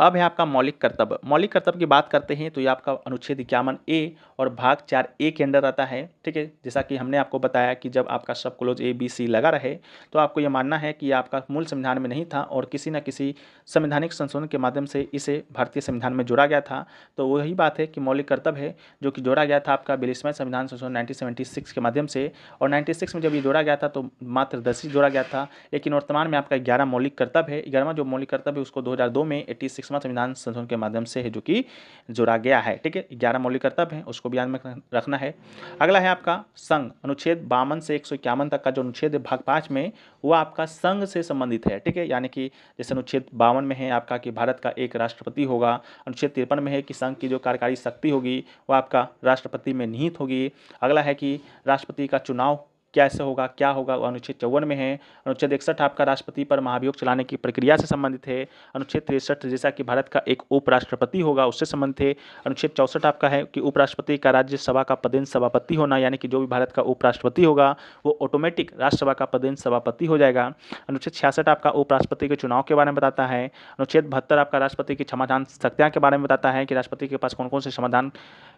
अब है आपका मौलिक कर्तव्य। मौलिक कर्तव्य की बात करते हैं तो ये आपका अनुच्छेद 51A और भाग 4A के अंडर आता है, ठीक है। जैसा कि हमने आपको बताया कि जब आपका सब क्लोज ABC लगा रहे तो आपको ये मानना है कि आपका मूल संविधान में नहीं था और किसी न किसी संवैधानिक संशोधन के माध्यम से इसे भारतीय संविधान में जोड़ा गया था। तो वही बात है कि मौलिक कर्तव्य है जो कि जोड़ा गया था आपका 42वां संविधान संशोधन 1976 के माध्यम से। और 96 में जब ये जोड़ा गया था तो मात्र 10 ही जोड़ा गया था, लेकिन वर्तमान में आपका 11 मौलिक कर्तव्य है। 11वां जो मौलिक कर्तव्य है उसको 2002 में 86वां संविधान संशोधन के माध्यम से है जो कि जोड़ा गया है, ठीक है। 11 मौलिक कर्तव्य है, उसको भी ध्यान में रखना है। अगला है आपका संघ। अनुच्छेद 52 से 151 तक का जो अनुच्छेद है भाग 5 में वो आपका संघ से संबंधित है, ठीक है। यानी कि जैसे अनुच्छेद 52 में है आपका कि भारत का एक राष्ट्रपति होगा। अनुच्छेद 53 में है कि संघ की जो कार्यकारी शक्ति होगी वो आपका राष्ट्रपति में निहित होगी। अगला है कि राष्ट्रपति का चुनाव कैसे होगा, क्या होगा, वो अनुच्छेद 54 में है। अनुच्छेद 61 आपका राष्ट्रपति पर महाभियोग चलाने की प्रक्रिया से संबंधित है। अनुच्छेद 63 जैसा कि भारत का एक उपराष्ट्रपति होगा उससे संबंधित है। अनुच्छेद 64 आपका है कि उपराष्ट्रपति का राज्यसभा का पदेन सभापति होना, यानी कि जो भी भारत का उपराष्ट्रपति होगा वो ऑटोमेटिक राज्यसभा का पदेन सभापति हो जाएगा। अनुच्छेद 66 आपका उपराष्ट्रपति के चुनाव के बारे में बताता है। अनुच्छेद 72 आपका राष्ट्रपति की क्षमादान शक्तियाँ के बारे में बताता है कि राष्ट्रपति के पास कौन कौन से समाधान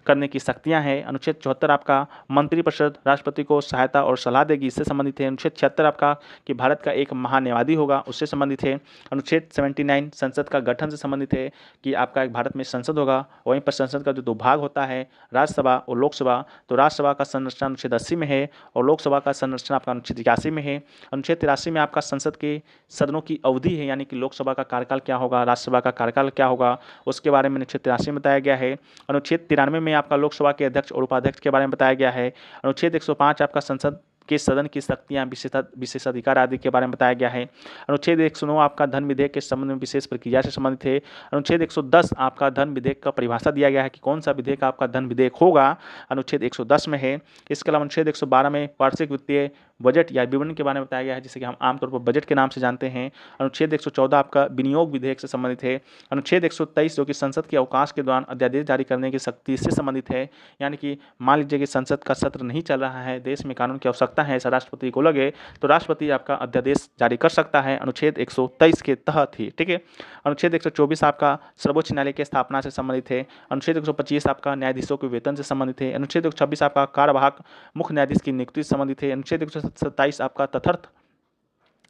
करने की शक्तियाँ हैं। अनुच्छेद 74 आपका मंत्रिपरिषद राष्ट्रपति को सहायता और सलाह देगी, इससे संबंधित है। अनुच्छेद 76 आपका कि भारत का एक महान्यायवादी होगा, उससे संबंधित है। अनुच्छेद 79 संसद का गठन से संबंधित है कि आपका एक भारत में संसद होगा। वहीं पर संसद का जो 2 भाग होता है राज्यसभा और लोकसभा, तो राज्यसभा का संरचना अनुच्छेद 80 में है और लोकसभा का संरचना आपका अनुच्छेद 81 में है। अनुच्छेद 83 में आपका संसद के सदनों की अवधि है, यानी कि लोकसभा का कार्यकाल क्या होगा, राज्यसभा का कार्यकाल क्या होगा, उसके बारे में अनुच्छेद 83 में बताया गया है। अनुच्छेद 93 में आपका लोकसभा के अध्यक्ष और उपाध्यक्ष के बारे में बताया गया है। अनुच्छेद 105 आपका संसद के सदन की शक्तियाँ, विशेषाधिकार आदि के बारे में बताया गया है। अनुच्छेद 109 आपका धन विधेयक के संबंध में विशेष प्रक्रिया से संबंधित है। अनुच्छेद 110 आपका धन विधेयक का परिभाषा दिया गया है कि कौन सा विधेयक आपका धन विधेयक होगा, अनुच्छेद 110 में है। इसके अलावा अनुच्छेद 112 में वार्षिक वित्तीय बजट या विवरण के बारे में बताया गया है, जिसे कि हम आमतौर पर बजट के नाम से जानते हैं। अनुच्छेद 114 आपका विनियोग विधेयक से संबंधित है। अनुच्छेद 123 जो कि संसद के अवकाश के दौरान अध्यादेश जारी करने की शक्ति से संबंधित है, यानी कि मान लीजिए कि संसद का सत्र नहीं चल रहा है, देश में कानून की आवश्यकता है, ऐसा राष्ट्रपति को लगे तो राष्ट्रपति आपका अध्यादेश जारी कर सकता है अनुच्छेद 123 के तहत ही, ठीक है। अनुच्छेद 124 आपका सर्वोच्च न्यायालय की स्थापना से संबंधित है। अनुच्छेद 125 आपका न्यायाधीशों के वेतन से संबंधित है। अनुच्छेद 126 आपका कार्यवाहक मुख्य न्यायाधीश की नियुक्ति से संबंधित है। अनुच्छेद 127 आपका तथर्थ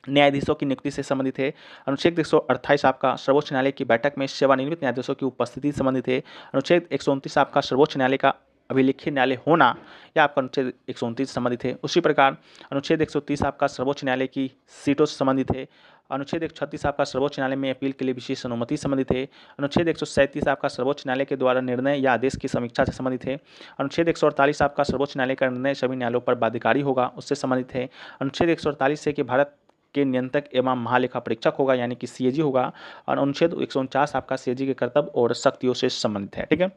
न्यायाधीशों की नियुक्ति से संबंधित है। अनुच्छेद 128 आपका सर्वोच्च न्यायालय की बैठक में सेवानिवृत्त न्यायाधीशों की उपस्थिति से संबंधित है। अनुच्छेद 129 आपका सर्वोच्च न्यायालय का अभिलेखीय न्यायालय होना, या आपका अनुच्छेद 129 संबंधित है। उसी प्रकार अनुच्छेद 130 आपका सर्वोच्च न्यायालय की सीटों से संबंधित है। अनुच्छेद 136 आपका सर्वोच्च न्यायालय में अपील के लिए विशेष अनुमति संबंधित है। अनुच्छेद 137 आपका सर्वोच्च न्यायालय के द्वारा निर्णय या आदेश की समीक्षा से संबंधित है। अनुच्छेद 148 आपका सर्वोच्च न्यायालय का निर्णय सभी न्यायालयों पर बाध्यकारी होगा, उससे संबंधित है। अनुच्छेद 148 से कि भारत के नियंत्रक एवं महालेखा परीक्षक होगा, यानी कि CAG होगा। और अनुच्छेद 149 आपका CAG के कर्तव्य और शक्तियों से संबंधित है, ठीक है।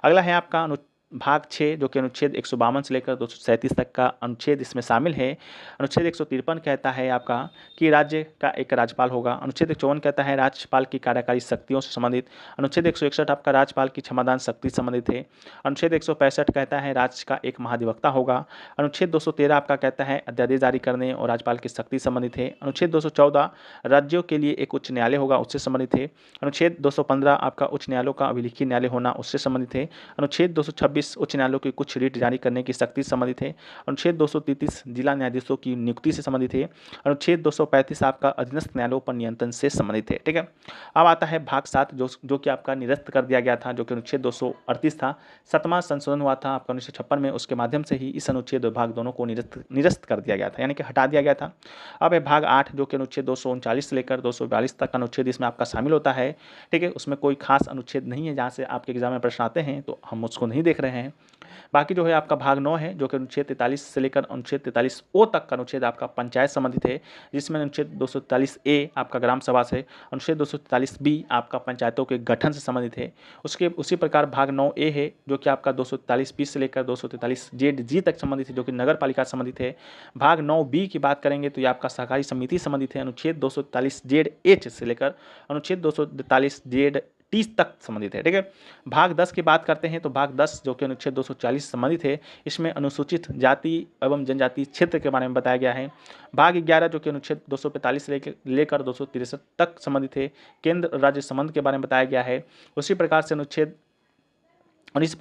अगला है आपका भाग 6 जो कि अनुच्छेद 152 से लेकर 237 तक का अनुच्छेद इसमें शामिल है। अनुच्छेद 153 कहता है आपका कि राज्य का एक राज्यपाल होगा। अनुच्छेद 154 कहता है राज्यपाल की कार्यकारी शक्तियों से संबंधित। अनुच्छेद 161 आपका राज्यपाल की क्षमादान शक्ति से संबंधित है। अनुच्छेद 165 कहता है राज्य का एक महाधिवक्ता होगा। अनुच्छेद 213 आपका कहता है अध्यादेश जारी करने और राज्यपाल की शक्ति से संबंधित है। अनुच्छेद 214 राज्यों के लिए एक उच्च न्यायालय होगा, उससे संबंधित है। अनुच्छेद 215 आपका उच्च न्यायालयों का अभिलेखीय न्यायालय होना, उससे संबंधित है। अनुच्छेद 226 उच्च न्यायालयों की कुछ रीट जारी करने की शक्ति से संबंधित है। अनुच्छेद 233 जिला न्यायाधीशों की नियुक्ति से संबंधित है। अनुच्छेद 235 आपका अधीनस्थ न्यायालयों पर नियंत्रण से संबंधित है। ठीक है, अब आता है भाग 7 जो कि आपका निरस्त कर दिया गया था, जो कि अनुच्छेद 238 था। 7वां संशोधन हुआ था आपका 1956 में, उसके माध्यम से ही इस अनुच्छेद और भाग दोनों को निरस्त कर दिया गया था, यानी कि हटा दिया गया था। अब है भाग 8 जो कि अनुच्छेद 239 से लेकर 242 तक का अनुच्छेद इसमें आपका शामिल होता है। ठीक है, उसमें कोई खास अनुच्छेद नहीं है जहाँ से आपके एग्जाम में प्रश्न आते हैं, तो हम उसको नहीं देख रहे हैं। बाकी जो है आपका भाग 9 है जो कि अनुच्छेद 43 से लेकर अनुच्छेद 43 ओ तक का अनुच्छेद आपका पंचायत संबंधित है, जिसमें अनुच्छेद 243 ए आपका ग्राम सभा से, अनुच्छेद 243 बी आपका पंचायतों के गठन से संबंधित है। उसी प्रकार भाग 9 ए है जो कि आपका 243 बी से लेकर 243 जेड जी तक संबंधित है, जो कि नगर पालिका संबंधित है। भाग 9 बी की बात करेंगे तो ये आपका सहकारी समिति संबंधित है, अनुच्छेद 243 जेड एच से लेकर अनुच्छेद 243 जेड 30 तक संबंधित है। ठीक है, भाग 10 की बात करते हैं तो भाग 10 जो कि अनुच्छेद 240 संबंधित है, इसमें अनुसूचित जाति एवं जनजाति क्षेत्र के बारे में बताया गया है। भाग 11 जो कि अनुच्छेद 245 से लेकर 263 तक संबंधित है, केंद्र राज्य संबंध के बारे में बताया गया है। उसी प्रकार से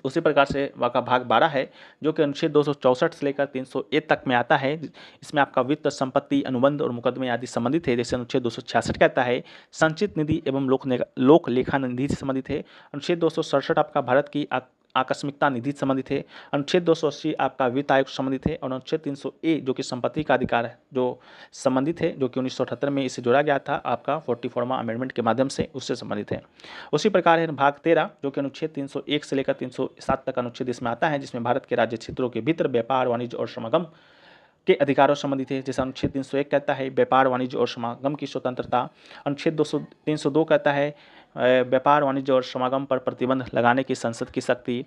उसी प्रकार से वहाँ भाग 12 है जो कि अनुच्छेद 264 से लेकर 301 तक में आता है। इसमें आपका वित्त, संपत्ति, अनुबंध और मुकदमे आदि संबंधित है। जैसे अनुच्छेद 266 कहता है संचित निधि एवं लोक लेखा निधि से संबंधित है। अनुच्छेद 267 आपका भारत की आकस्मिकता निधि संबंधित है। अनुच्छेद 280 आपका वित्त आयोग संबंधित है और अनुच्छेद 300 ए जो कि संपत्ति का अधिकार है जो संबंधित है, जो कि 1978 में इसे जोड़ा गया था आपका 44वां अमेंडमेंट के माध्यम से, उससे संबंधित है। उसी प्रकार है भाग 13 जो कि अनुच्छेद 301 से लेकर 307 तक अनुच्छेद इसमें आता है, जिसमें भारत के राज्य क्षेत्रों के भीतर व्यापार, वाणिज्य और समागम के अधिकारों से संबंधित है। जैसा अनुच्छेद 301 कहता है व्यापार, वाणिज्य और समागम की स्वतंत्रता। अनुच्छेद 302 कहता है व्यापार, वाणिज्य और समागम पर प्रतिबंध लगाने की संसद की शक्ति।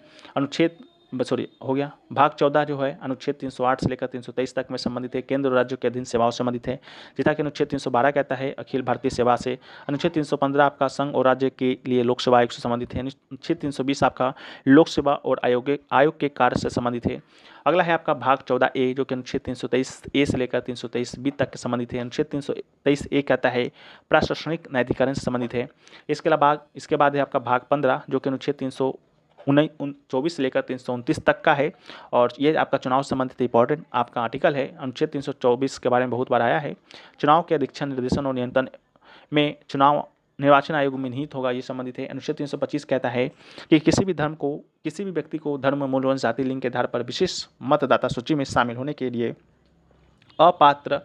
भाग 14 जो है अनुच्छेद 308 से लेकर 323 तक में संबंधित है, केंद्र और राज्यों के अधीन सेवाओं से संबंधित है। जैसा कि अनुच्छेद 312 कहता है अखिल भारतीय सेवा से। अनुच्छेद 315 आपका संघ और राज्य के लिए लोक सेवा आयोग से संबंधित है। अनुच्छेद 320 आपका लोक सेवा और आयोग के कार्य से संबंधित है। अगला है आपका भाग 14 ए जो कि अनुच्छेद 323 ए से लेकर 323 बी तक के संबंधित है। अनुच्छेद 323 ए कहता है प्रशासनिक न्यायाधिकरण से संबंधित है। इसके बाद है आपका भाग 15 जो कि अनुच्छेद 324 से लेकर 329 तक का है और ये आपका चुनाव संबंधित इंपॉर्टेंट आपका आर्टिकल है। अनुच्छेद 324 के बारे में बहुत बार आया है। चुनाव के अधीक्षण, निर्देशन और नियंत्रण में निर्वाचन आयोग में निहित होगा, ये संबंधित है। अनुच्छेद 325 कहता है कि किसी भी व्यक्ति को धर्म, मूल, वंश, जाति, लिंग के आधार पर विशेष मतदाता सूची में शामिल होने के लिए अपात्र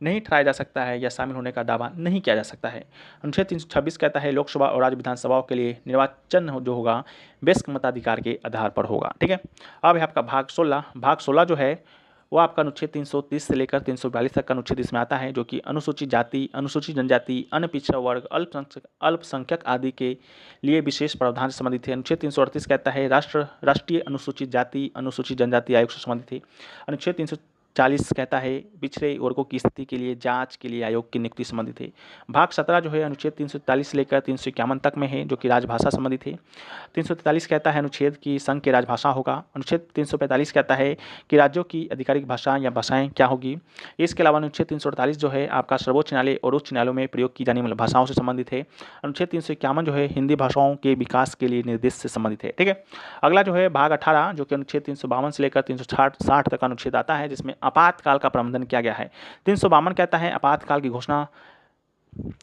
नहीं ठहराया जा सकता है या शामिल होने का दावा नहीं किया जा सकता है। अनुच्छेद 326 कहता है लोकसभा और राज्य विधानसभाओं के लिए निर्वाचन जो होगा वयस्क मताधिकार के आधार पर होगा। ठीक है, अब है आपका भाग 16। भाग 16 जो है वो आपका अनुच्छेद 330 से लेकर 342 तक का अनुच्छेद इसमें आता है, जो कि अनुसूचित जाति, अनुसूचित जनजाति, अन्य पिछड़ा वर्ग, अल्पसंख्यक आदि के लिए विशेष प्रावधान से संबंधित है। अनुच्छेद 338 कहता है राष्ट्रीय अनुसूचित जाति, अनुसूचित जनजाति आयोग से संबंधित है। अनुच्छेद 340 कहता है पिछड़े वर्गों की स्थिति के लिए जांच के लिए आयोग की नियुक्ति संबंधित है। भाग 17 जो है अनुच्छेद 343 से लेकर 351 तक में है, जो कि राजभाषा संबंधित है। 343 कहता है अनुच्छेद की संघ की राजभाषा होगा। अनुच्छेद 345 कहता है कि राज्यों की आधिकारिक भाषा या भाषाएं क्या होगी। इसके अलावा अनुच्छेद 348 जो है आपका सर्वोच्च न्यायालय और उच्च न्यायालयों में प्रयोग की जाने वाली भाषाओं से संबंधित है। अनुच्छेद 351 जो है हिंदी भाषाओं के विकास के लिए निर्देश से संबंधित है। ठीक है, अगला जो है भाग 18 जो कि अनुच्छेद 352 से लेकर 360 तक का अनुच्छेद आता है, जिसमें आपातकाल का प्रबंधन किया गया है। 352 कहता है आपातकाल की घोषणा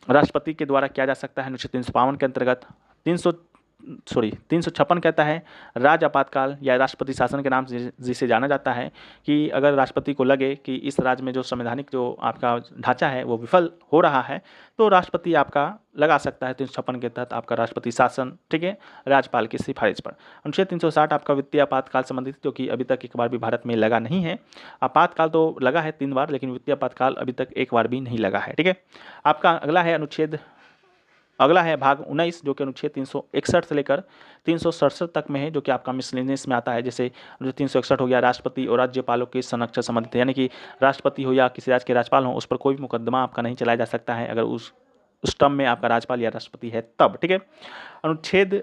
राष्ट्रपति के द्वारा किया जा सकता है। अनुच्छेद 352 के अंतर्गत 356 कहता है राज्य आपातकाल या राष्ट्रपति शासन के नाम से जिसे जाना जाता है, कि अगर राष्ट्रपति को लगे कि इस राज्य में जो संवैधानिक जो आपका ढांचा है वो विफल हो रहा है तो राष्ट्रपति आपका लगा सकता है 356 के तहत आपका राष्ट्रपति शासन। ठीक है, राज्यपाल की सिफारिश पर। अनुच्छेद 360 आपका वित्तीय आपातकाल संबंधित, जो कि अभी तक एक बार भी भारत में लगा नहीं है। आपातकाल तो लगा है 3 बार, लेकिन वित्तीय आपातकाल अभी तक एक बार भी नहीं लगा है। ठीक है, आपका अगला है अनुच्छेद अगला है भाग 19 जो कि अनुच्छेद 361 से लेकर 367 तक में है, जो कि आपका मिसलेनियस में आता है। जैसे जो 361 हो गया, राष्ट्रपति और राज्यपालों के संरक्षण संबंधित है, यानी कि राष्ट्रपति हो या किसी राज्य के राज्यपाल हो, उस पर कोई भी मुकदमा आपका नहीं चलाया जा सकता है अगर उस टर्म में आपका राज्यपाल या राष्ट्रपति है तब। ठीक है। अनुच्छेद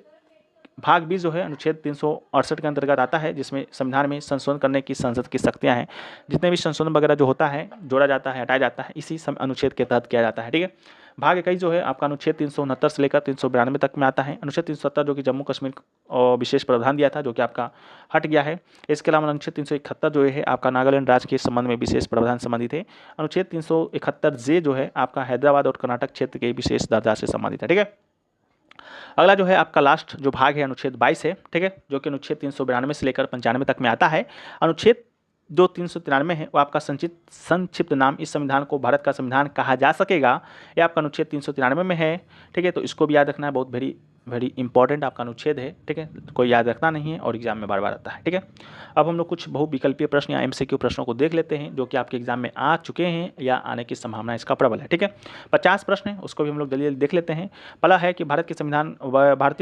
भाग 20 जो है अनुच्छेद 368 के अंतर्गत आता है, जिसमें संविधान में संशोधन करने की संसद की शक्तियां हैं। जितने भी संशोधन वगैरह जो होता है, जोड़ा जाता है, हटाया जाता है, इसी अनुच्छेद के तहत किया जाता है। ठीक है। भाग 21 जो है आपका अनुच्छेद 369 से लेकर 392 तक में आता है। अनुच्छेद 370 जो कि जम्मू कश्मीर और विशेष प्रावधान दिया था, जो कि आपका हट गया है। इसके अलावा अनुच्छेद 371 जो है आपका नागालैंड राज्य के संबंध में विशेष प्रावधान संबंधित है। अनुच्छेद 371 जे जो है आपका हैदराबाद और कर्नाटक क्षेत्र के विशेष दर्जा से संबंधित है। ठीक है। अगला जो है आपका लास्ट जो भाग है अनुच्छेद 22 है। ठीक है। जो कि अनुच्छेद 392 से लेकर 95 तक में आता है। अनुच्छेद जो 393 है वो आपका संक्षिप्त नाम इस संविधान को भारत का संविधान कहा जा सकेगा, ये आपका अनुच्छेद 393 में है। ठीक है। तो इसको भी याद रखना है, बहुत वेरी इंपॉर्टेंट आपका अनुच्छेद है। ठीक है। कोई याद रखना नहीं है और एग्जाम में बार बार आता है। ठीक है। अब हम लोग कुछ बहुविकल्पीय प्रश्न या MCQ प्रश्नों को देख लेते हैं, जो कि आपके एग्जाम में आ चुके हैं या आने की संभावना इसका प्रबल है। ठीक है। 50 प्रश्न है, उसको भी हम लोग जल्दी देख लेते हैं। पहला है कि भारतीय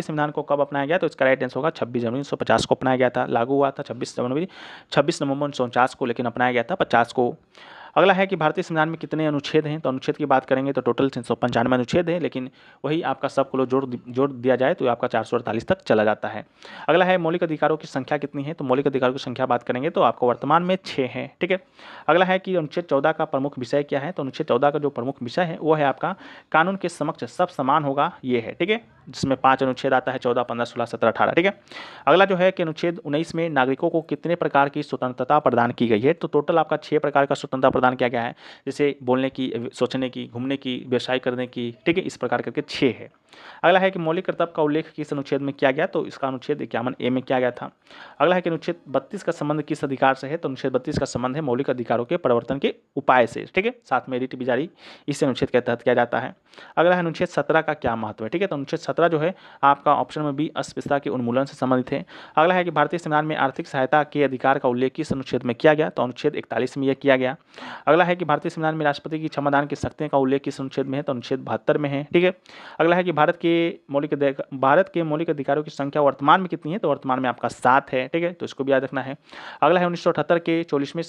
संविधान को कब अपनाया गया, तो इसका राइट आंसर होगा 26 जनवरी 1950 को अपनाया गया था। लागू हुआ था 26 नवंबर 1949 को, लेकिन अपनाया गया था 50 को। अगला है कि भारतीय संविधान में कितने अनुच्छेद हैं, तो अनुच्छेद की बात करेंगे तो टोटल 395 अनुच्छेद है, लेकिन वही आपका सबको जोड़ दिया जाए तो आपका 448 तक चला जाता है। अगला है मौलिक अधिकारों की संख्या कितनी है, तो मौलिक अधिकारों की संख्या बात करेंगे तो आपको वर्तमान में 6 है। ठीक है। अगला है कि अनुच्छेद 14 का प्रमुख विषय क्या है, तो अनुच्छेद 14 का जो प्रमुख विषय है वो है आपका कानून के समक्ष सब समान होगा, ये है। ठीक है। जिसमें 5 अनुच्छेद आता है, 14, 15, 16, 17, 18। ठीक है। अगला जो है कि अनुच्छेद 19 में नागरिकों को कितने प्रकार की स्वतंत्रता प्रदान की गई है, तो टोटल आपका 6 प्रकार का स्वतंत्रता प्रदान किया गया है, जैसे बोलने की, सोचने की, घूमने की, व्यवसाय करने की। ठीक है। इस प्रकार करके 6 है। अगला है कि मौलिक कर्तव्य का उल्लेख किस अनुच्छेद में किया गया, तो इसका अनुच्छेद 51A में किया गया था। अगला है कि अनुच्छेद 32 का संबंध किस अधिकार से है, तो अनुच्छेद 32 का संबंध है मौलिक अधिकारों के परिवर्तन के उपाय से। ठीक है। साथ में रिट भी जारी इस अनुच्छेद के तहत किया जाता है। अगला है अनुच्छेद 17 का क्या महत्व है। ठीक है। तो अनुच्छेद 17 जो है आपका ऑप्शन में भी अस्पृश्यता के उन्मूलन से संबंधित है। अगला है कि भारतीय संविधान में आर्थिक सहायता के अधिकार का उल्लेख किस अनुच्छेद में किया गया, तो अनुच्छेद 41 में यह किया गया। अगला है कि भारतीय संविधान में राष्ट्रपति की क्षमादान की शक्तियों का उल्लेख किस अनुच्छेद में है, तो अनुच्छेद 72 में है। ठीक है। अगला है कि भारत के मौलिक अधिकारों की संख्या वर्तमान में कितनी है, तो वर्तमान में आपका 7 है। ठीक है। तो इसको भी याद रखना है। अगला है 1978 के 44वें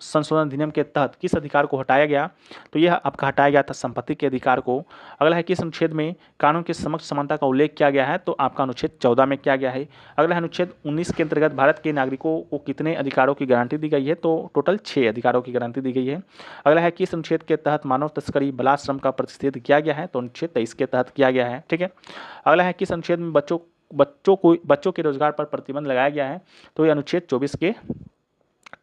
संशोधन अधिनियम के तहत किस अधिकार को हटाया गया, तो यह आपका हटाया गया था संपत्ति के अधिकार को। अगला है किस अनुच्छेद में कानून के समक्ष समानता का उल्लेख किया गया है, तो आपका अनुच्छेद 14 में किया गया है। अगला है अनुच्छेद 19 के अंतर्गत भारत के नागरिकों को कितने अधिकारों की गारंटी दी गई है, तो टोटल 6 अधिकारों की गारंटी दी गई है। अगला है किस अनुच्छेद के तहत मानव तस्करी बलात्श्रम का प्रतिषेध किया गया है, तो अनुच्छेद 23 के तहत किया गया है। ठीक है। अगला है किस अनुच्छेद में बच्चों के रोजगार पर प्रतिबंध लगाया गया है, तो ये अनुच्छेद 24 के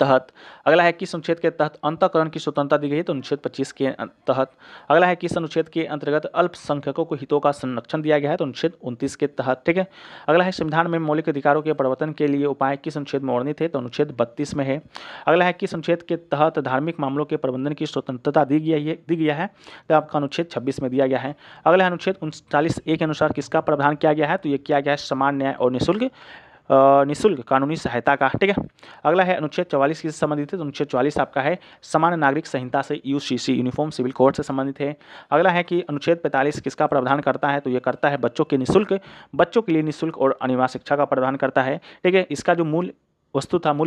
तहत। अगला है किस अनुच्छेद के तहत अंतःकरण की स्वतंत्रता दी गई है, तो अनुच्छेद 25 के तहत। अगला है किस अनुच्छेद के अंतर्गत अल्पसंख्यकों को हितों का संरक्षण दिया गया है, तो अनुच्छेद 29 के तहत। ठीक है। अगला है संविधान में मौलिक अधिकारों के परिवर्तन के लिए उपाय किस अनुच्छेद में वर्णित है, तो अनुच्छेद 32 में है। अगला है किस अनुच्छेद के तहत धार्मिक मामलों के प्रबंधन की स्वतंत्रता दी गया है, तो आपका अनुच्छेद 26 में दिया गया है। अगला है अनुच्छेद 39A के अनुसार किसका प्रावधान किया गया है, तो यह किया गया है समान न्याय और निःशुल्क कानूनी सहायता का। ठीक है। अगला है अनुच्छेद 44 किससे संबंधित है, तो अनुच्छेद 44 आपका है सामान्य नागरिक संहिता से UCC यूनिफॉर्म सिविल कोड से संबंधित है। अगला है कि अनुच्छेद 45 किसका प्रावधान करता है, तो यह करता है बच्चों के लिए निःशुल्क और अनिवार्य शिक्षा का प्रावधान करता है। ठीक है। इसका जो मूल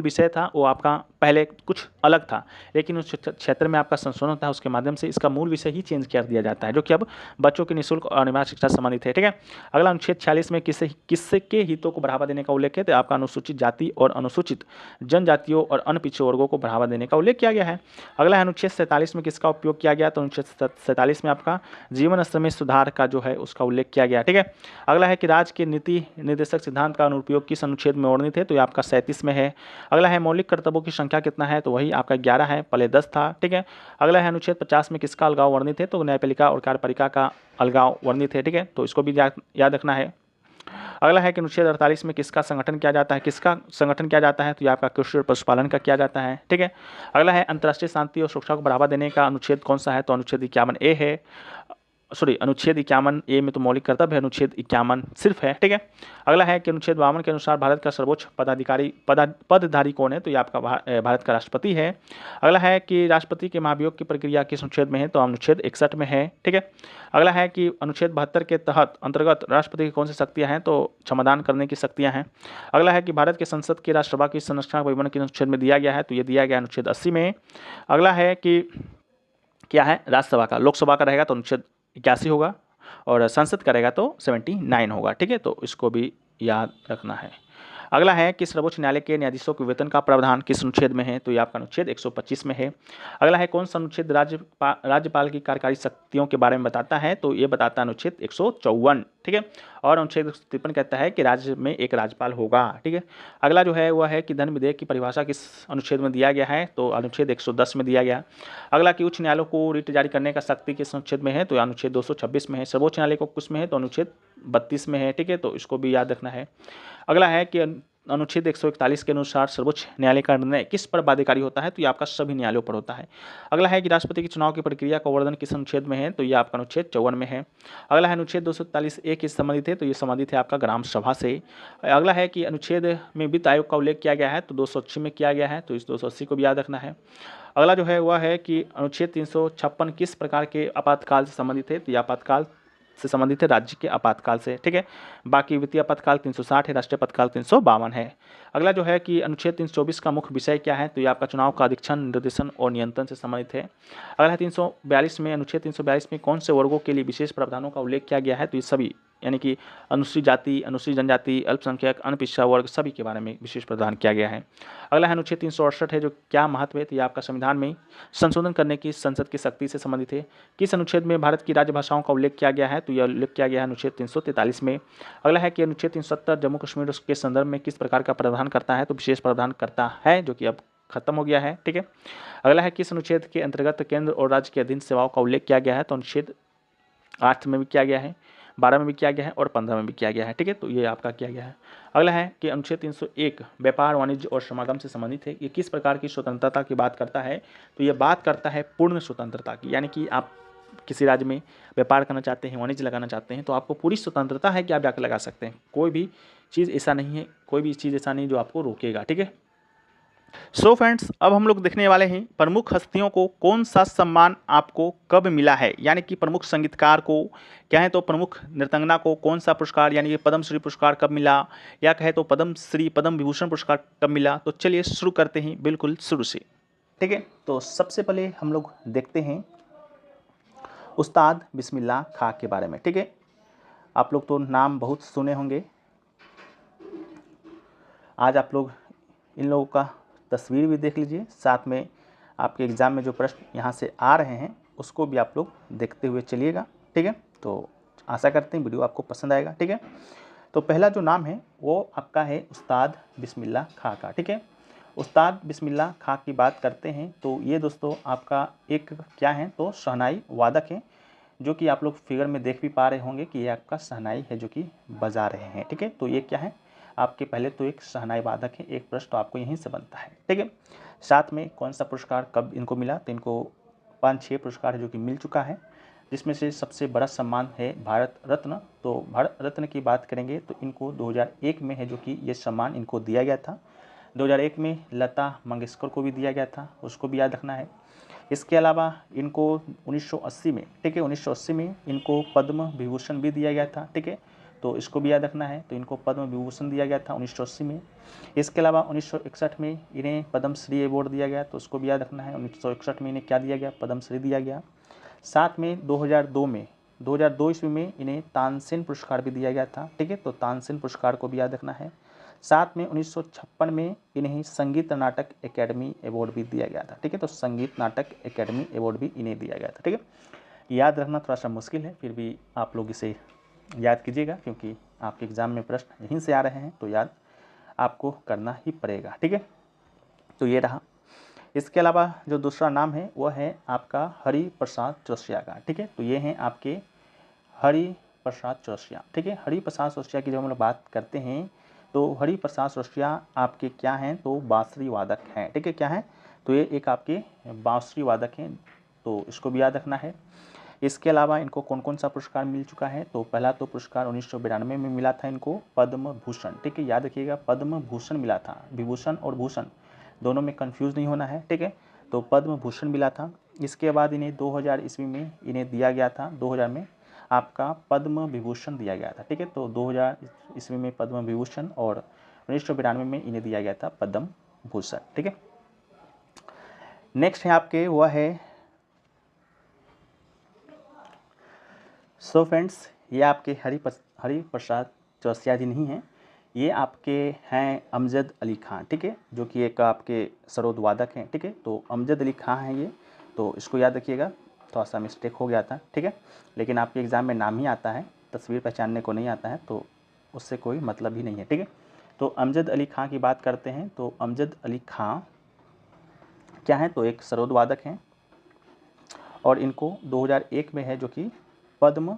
विषय था वो आपका पहले कुछ अलग था, लेकिन उस क्षेत्र में आपका संशोधन था, उसके माध्यम से इसका मूल विषय ही चेंज कर दिया जाता है, जो कि अब बच्चों की निःशुल्क और अनिवार्य शिक्षा संबंधित है। ठीक है। अगला अनुच्छेद 46 में किसके हितों को बढ़ावा देने का उल्लेख है, तो आपका अनुसूचित जाति और अनुसूचित जनजातियों और अन्य पिछड़े वर्गों को बढ़ावा देने का उल्लेख किया गया है। अगला है अनुच्छेद 47 में किसका उपयोग किया गया, तो अनुच्छेद 47 में आपका जीवन स्तर में सुधार का जो है उसका उल्लेख किया गया। ठीक है। अगला है कि राज्य के नीति निर्देशक सिद्धांत का अनुप्रयोग किस अनुच्छेद में वर्णित है, तो ये आपका 37 में है। अगला है मौलिक कर्तव्यों की संख्या कितना है, तो वही आपका 11 है, पहले 10 था। ठीक है। अगला है अनुच्छेद 50 में किसका अलगाव वर्णित है, तो न्यायपालिका और कार्यपालिका का अलगाव वर्णित है। ठीक है। तो इसको भी याद रखना है। अगला है कि अनुच्छेद 48 में किसका संगठन किया जाता है, तो यह आपका कृषि और पशुपालन का किया जाता है। ठीक है। अगला है अंतर्राष्ट्रीय शांति और सुरक्षा को बढ़ावा देने का अनुच्छेद कौन सा है, तो अनुच्छेद 51A है। सॉरी अनुच्छेद 51 ए में तो मौलिक कर्तव्य है, अनुच्छेद 51 सिर्फ है, ठीक है। अगला है कि अनुच्छेद 52 के अनुसार भारत का सर्वोच्च पदधारी कौन है, तो ये आपका भारत का राष्ट्रपति है। अगला है कि राष्ट्रपति के महाभियोग की प्रक्रिया किस अनुच्छेद में है, तो अनुच्छेद 61 में है, ठीक है। अगला है कि अनुच्छेद 72 के तहत अंतर्गत राष्ट्रपति की कौन सी शक्तियाँ हैं, तो क्षमादान करने की शक्तियाँ हैं। अगला है कि भारत के संसद की राज्यसभा की संरचना का विवरण किस अनुच्छेद में दिया गया है, तो ये दिया गया अनुच्छेद 80 में। अगला है कि क्या है राज्यसभा का, लोकसभा का रहेगा तो अनुच्छेद 81 होगा और संसद का रहेगा तो 79 होगा, ठीक है। तो इसको भी याद रखना है। अगला है कि सर्वोच्च न्यायालय के न्यायाधीशों के वेतन का प्रावधान किस अनुच्छेद में है, तो ये आपका अनुच्छेद 125 में है। अगला है कौन सा अनुच्छेद राज्यपाल की कार्यकारी शक्तियों के बारे में बताता है, तो ये बताता है अनुच्छेद 154, ठीक है। और अनुच्छेद 153 कहता है कि राज्य में एक राज्यपाल होगा, ठीक है। अगला जो है वह है कि धन विधेयक की परिभाषा किस अनुच्छेद में दिया गया है, तो अनुच्छेद 110 में दिया गया। अगला कि उच्च न्यायालयों को रिट जारी करने का शक्ति किस अनुच्छेद में है, तो अनुच्छेद 226 में है। सर्वोच्च न्यायालय को किस में है, तो अनुच्छेद 32 में है, ठीक है। तो इसको भी याद रखना है। अगला है कि अनुच्छेद 141 के अनुसार सर्वोच्च न्यायालय का निर्णय किस पर बाध्यकारी होता है, तो ये आपका सभी न्यायालयों पर होता है। अगला है कि राष्ट्रपति के चुनाव की प्रक्रिया का वर्णन किस अनुच्छेद में है, तो ये आपका अनुच्छेद 54 में है। अगला है अनुच्छेद 243 ए किस संबंधित है, तो ये संबंधित है आपका ग्राम सभा से। अगला है कि अनुच्छेद में वित्त आयोग का उल्लेख किया गया है, तो 280 में किया गया है, तो इस 280 को भी याद रखना है। अगला जो है वह है कि अनुच्छेद 356 किस प्रकार के आपातकाल से संबंधित है, तो ये आपातकाल से संबंधित है राज्य के आपातकाल से, ठीक है। बाकी वित्तीय आपातकाल 360 है, राष्ट्रीय आपातकाल 352 है। अगला जो है कि अनुच्छेद 324 का मुख्य विषय क्या है, तो ये आपका चुनाव का अधीक्षण, निर्देशन और नियंत्रण से संबंधित है। अगला है 342 में, अनुच्छेद 342 में कौन से वर्गों के लिए विशेष प्रावधानों का उल्लेख किया गया है, तो ये सभी यानी कि अनुसूचित जाति, अनुसूचित जनजाति, अल्पसंख्यक, अन्य पिछड़ा वर्ग सभी के बारे में विशेष प्रावधान किया गया है। अगला है अनुच्छेद 368 है, जो क्या महत्व है, तो ये आपका संविधान में संशोधन करने की संसद की शक्ति से संबंधित है। किस अनुच्छेद में भारत की राज्य भाषाओं का उल्लेख किया गया है, तो यह उल्लेख किया गया है अनुच्छेद 343 में। अगला है कि अनुच्छेद 370 जम्मू कश्मीर के संदर्भ में किस प्रकार का प्रावधान करता है, तो विशेष प्रावधान करता है, जो कि अब खत्म हो गया है, ठीक है। अगला है किस अनुच्छेद के अंतर्गत केंद्र और राज्य के अधीन सेवाओं का उल्लेख किया गया है, तो अनुच्छेद 8 में भी किया गया है, 12 में भी किया गया है और 15 में भी किया गया है, ठीक है। तो ये आपका किया गया है। अगला है कि अनुच्छेद 301 व्यापार, वाणिज्य और समागम से संबंधित है। ये किस प्रकार की स्वतंत्रता की बात करता है, तो ये बात करता है पूर्ण स्वतंत्रता की, यानी कि आप किसी राज्य में व्यापार करना चाहते हैं, वाणिज्य लगाना चाहते हैं, तो आपको पूरी स्वतंत्रता है कि आप जाकर लगा सकते हैं। कोई भी चीज़ ऐसा नहीं है, कोई भी चीज़ ऐसा नहीं जो आपको रोकेगा, ठीक है। सो फ्रेंड्स, अब हम लोग देखने वाले हैं प्रमुख हस्तियों को कौन सा सम्मान आपको कब मिला है, यानी कि प्रमुख संगीतकार को क्या है, तो प्रमुख नृतंगना को कौन सा पुरस्कार यानी कि पद्मश्री पुरस्कार कब मिला, या कहे तो पद्मश्री, पद्म विभूषण पुरस्कार कब मिला। तो चलिए शुरू करते हैं बिल्कुल शुरू से, ठीक है। तो सबसे पहले हम लोग देखते हैं उस्ताद बिस्मिल्लाह खां के बारे में, ठीक है। आप लोग तो नाम बहुत सुने होंगे। आज आप लोग इन लोगों का तस्वीर भी देख लीजिए, साथ में आपके एग्ज़ाम में जो प्रश्न यहाँ से आ रहे हैं उसको भी आप लोग देखते हुए चलिएगा, ठीक है। तो आशा करते हैं वीडियो आपको पसंद आएगा, ठीक है। तो पहला जो नाम है वो आपका है उस्ताद बिस्मिल्लाह खां का, ठीक है। उस्ताद बिस्मिल्लाह खां की बात करते हैं तो ये दोस्तों आपका एक क्या है, तो शहनाई वादक है, जो कि आप लोग फिगर में देख भी पा रहे होंगे कि ये आपका शहनाई है जो कि बजा रहे हैं, ठीक है। तो ये क्या है आपके, पहले तो एक शहनाई वादक है। एक प्रश्न तो आपको यहीं से बनता है, ठीक है। साथ में कौन सा पुरस्कार कब इनको मिला, तो इनको 5-6 पुरस्कार है जो कि मिल चुका है, जिसमें से सबसे बड़ा सम्मान है भारत रत्न। तो भारत रत्न की बात करेंगे तो इनको 2001 में है जो कि ये सम्मान इनको दिया गया था। 2001 में लता मंगेशकर को भी दिया गया था, उसको भी याद रखना है। इसके अलावा इनको 1980 में, ठीक है, 1980 में इनको पद्म विभूषण भी दिया गया था, ठीक है। तो इसको भी याद रखना है। तो इनको पद्म विभूषण दिया गया था 1980 में। इसके अलावा 1961 में इन्हें पद्मश्री अवार्ड दिया गया, तो उसको भी याद रखना है। 1961 में इन्हें क्या दिया गया, पद्मश्री दिया गया। साथ में 2002 ईस्वी में इन्हें तानसेन पुरस्कार भी दिया गया था, ठीक है। तो तानसेन पुरस्कार को भी याद रखना है। साथ में 1956 में इन्हें संगीत नाटक एकेडमी अवार्ड भी दिया गया था, ठीक है। तो संगीत नाटक एकेडमी अवार्ड भी इन्हें दिया गया था, ठीक है। याद रखना थोड़ा सा मुश्किल है, फिर भी आप लोग इसे याद कीजिएगा, क्योंकि आपके एग्ज़ाम में प्रश्न यहीं से आ रहे हैं, तो याद आपको करना ही पड़ेगा, ठीक है। तो ये रहा। इसके अलावा जो दूसरा नाम है वह है आपका हरि प्रसाद चौरसिया का, ठीक है। तो ये हैं आपके हरि प्रसाद चौरसिया, ठीक है। हरि प्रसाद चौरसिया की जब हम लोग बात करते हैं तो हरि प्रसाद चौरसिया आपके क्या हैं, तो बांसुरी वादक हैं, ठीक है। क्या है, तो ये एक आपके बांसुरी वादक हैं, तो इसको भी याद रखना है। इसके अलावा इनको कौन कौन सा पुरस्कार मिल चुका है, तो पहला तो पुरस्कार 1992 में मिला था इनको पद्म भूषण, ठीक है, याद रखिएगा पद्म भूषण मिला था, विभूषण और भूषण दोनों में कंफ्यूज नहीं होना है, ठीक है। तो पद्म भूषण मिला था। इसके बाद इन्हें 2000 ईस्वी में इन्हें दिया गया था, 2000 में आपका पद्म विभूषण दिया गया था, ठीक है। तो 2000 ईस्वी में पद्म विभूषण और 1992 में इन्हें दिया गया था पद्म भूषण, ठीक है। नेक्स्ट है आपके वह है सो फ्रेंड्स, ये आपके हरिप्रसाद चौरसिया जी नहीं हैं, ये आपके हैं अमजद अली खां, ठीक है, जो कि एक आपके सरोद वादक हैं, ठीक है। तो अमजद अली खां हैं ये, तो इसको याद रखिएगा, थोड़ा सा मिस्टेक हो गया था, ठीक है, लेकिन आपके एग्ज़ाम में नाम ही आता है, तस्वीर पहचानने को नहीं आता है, तो उससे कोई मतलब ही नहीं है, ठीक है। तो अमजद अली खां की बात करते हैं, तो अमजद अली खां क्या है, तो एक सरोद वादक हैं और इनको 2001 में है जो कि पद्म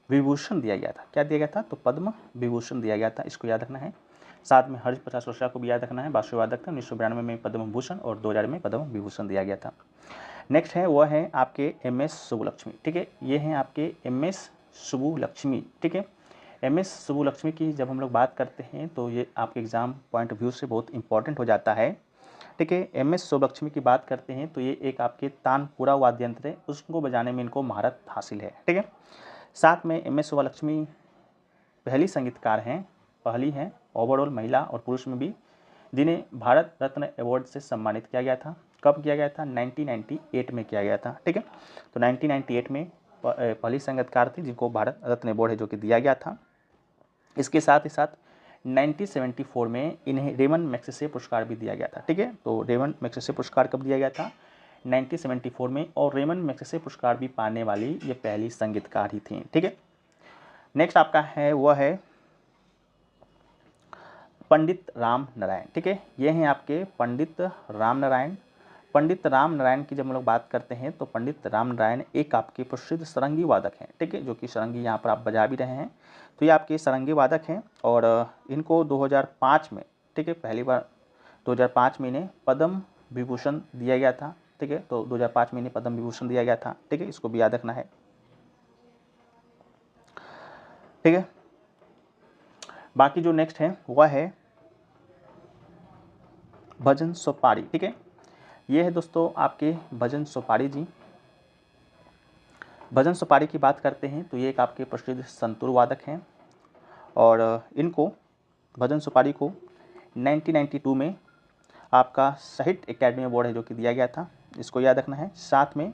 विभूषण दिया गया था। क्या दिया गया था, तो पद्म विभूषण दिया गया था, इसको याद रखना है। साथ में हरिप्रसाद चौरसिया को भी याद रखना है, बांसुरी वादक था, 1992 में पद्म भूषण और 2000 में पद्म विभूषण दिया गया था। नेक्स्ट है वह है आपके MS सुब्बुलक्ष्मी, ठीक है, ये हैं आपके MS सुब्बुलक्ष्मी, ठीक है। MS सुब्बुलक्ष्मी की जब हम लोग बात करते हैं तो ये आपके एग्जाम पॉइंट ऑफ व्यू से बहुत इंपॉर्टेंट हो जाता है, ठीक है। MS सुब्बुलक्ष्मी की बात करते हैं तो ये एक आपके तानपुरा वाद्य यंत्र है, उसको बजाने में इनको महारत हासिल है, ठीक है। साथ में MS सुब्बुलक्ष्मी पहली संगीतकार हैं, पहली हैं ओवरऑल महिला और पुरुष में भी, जिन्हें भारत रत्न अवार्ड से सम्मानित किया गया था। कब किया गया था, 1998 में किया गया था, ठीक है। तो 1998 में पहली संगीतकार थी जिनको भारत रत्न अवार्ड है जो कि दिया गया था। इसके साथ ही साथ 1974 में इन्हें रेमन मैग्सेसे पुरस्कार भी दिया गया था, ठीक है। तो रेमन मैग्सेसे पुरस्कार कब दिया गया था, 1974 में, और रेमन मैग्सेसे पुरस्कार भी पाने वाली ये पहली संगीतकार ही थी, ठीक है। नेक्स्ट आपका है वह है पंडित राम नारायण, ठीक है, ये हैं आपके पंडित राम नारायण। पंडित राम नारायण की जब हम लोग बात करते हैं तो पंडित राम नारायण एक आपके प्रसिद्ध सारंगी वादक हैं, ठीक है, जो कि सारंगी यहाँ पर आप बजा भी रहे हैं, तो ये आपके सारंगी वादक हैं और इनको 2005 में, ठीक है, पहली बार 2005 में इन्हें पद्म विभूषण दिया गया था, ठीक है। तो 2005 में इन्हें पद्म विभूषण दिया गया था, ठीक है, इसको भी याद रखना है, ठीक है। बाकी जो नेक्स्ट है वह है भजन सोपारी, ठीक है, ये है दोस्तों आपके भजन सोपारी जी। भजन सोपारी की बात करते हैं तो ये एक आपके प्रसिद्ध संतूर वादक हैं और इनको भजन सोपारी को 1992 में आपका साहित्य अकेडमी अवार्ड है जो कि दिया गया था, इसको याद रखना है। साथ में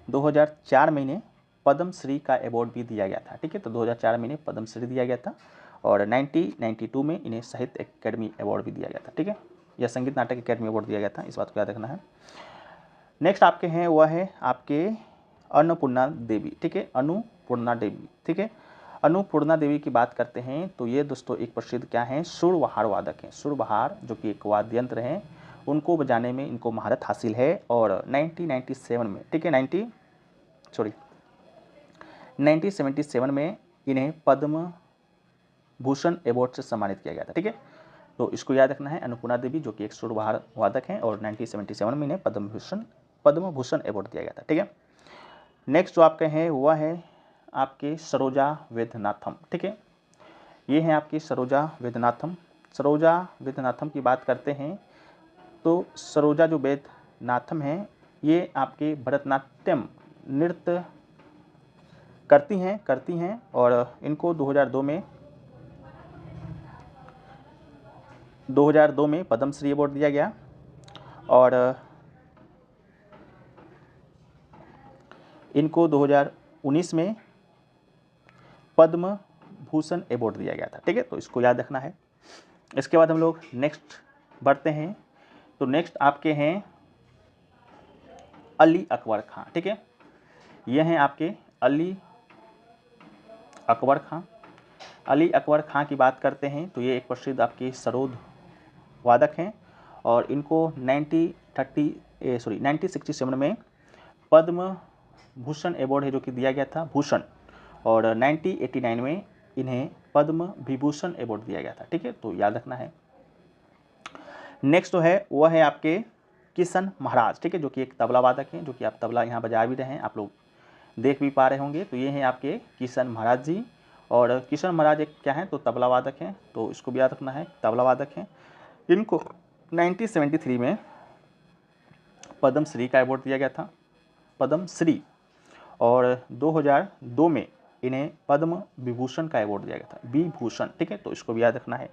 2004 में इन्हें पद्म श्री का अवार्ड भी दिया गया था, ठीक है। तो 2004 में इन्हें पद्म श्री दिया गया था और 1992 में इन्हें साहित्य अकेडमी अवार्ड भी दिया गया था, ठीक है, या संगीत नाटक अकेडमी अवार्ड दिया गया था, इस बात को याद रखना है। नेक्स्ट आपके हैं वह है आपके अन्नपूर्णा देवी, ठीक है, अन्नपूर्णा देवी, ठीक है। अन्नपूर्णा देवी की बात करते हैं तो ये दोस्तों एक प्रसिद्ध क्या हैं, सुरबहार वादक हैं। सुरबहार जो कि एक वाद्य यंत्र हैं, उनको बजाने में इनको महारत हासिल है और 1997 में, ठीक है, 1977 में इन्हें पद्म भूषण अवार्ड से सम्मानित किया गया था, ठीक है। तो इसको याद रखना है, अन्नपूर्णा देवी जो कि एक सुरबहार वादक हैं और 1977 में इन्हें पद्म भूषण अवार्ड दिया गया था, ठीक है। नेक्स्ट जो आपके हैं वह है आपके सरोजा वैद्यनाथम, ठीक है, ये हैं आपकी सरोजा वैद्यनाथम। सरोजा वैद्यनाथम की बात करते हैं तो सरोजा जो वैद्यनाथम हैं ये आपके भरतनाट्यम नृत्य करती हैं और इनको 2002 में पद्मश्री अवार्ड दिया गया और इनको 2019 में पद्म भूषण अवार्ड दिया गया था, ठीक है। तो इसको याद रखना है। इसके बाद हम लोग नेक्स्ट बढ़ते हैं, तो नेक्स्ट आपके हैं अली अकबर खां, ठीक है, ये हैं आपके अली अकबर खां। अली अकबर खां की बात करते हैं तो ये एक प्रसिद्ध आपके सरोद वादक हैं और इनको 1967 में पद्म भूषण अवार्ड है जो कि दिया गया था, भूषण, और 1989 में इन्हें पद्म विभूषण अवार्ड दिया गया था, ठीक है। तो याद रखना है। नेक्स्ट जो है वह है आपके किशन महाराज, ठीक है, जो कि एक तबला वादक हैं, जो कि आप तबला यहाँ बजा भी रहे हैं, आप लोग देख भी पा रहे होंगे। तो ये हैं आपके किशन महाराज जी, और किशन महाराज एक क्या हैं तो तबला वादक हैं, तो इसको भी याद रखना है, तबला वादक हैं। इनको 1973 में पद्म श्री का अवार्ड दिया गया था, पद्म श्री, और 2002 में इन्हें पद्म विभूषण का अवार्ड दिया गया था, विभूषण, ठीक है, तो इसको भी याद रखना है।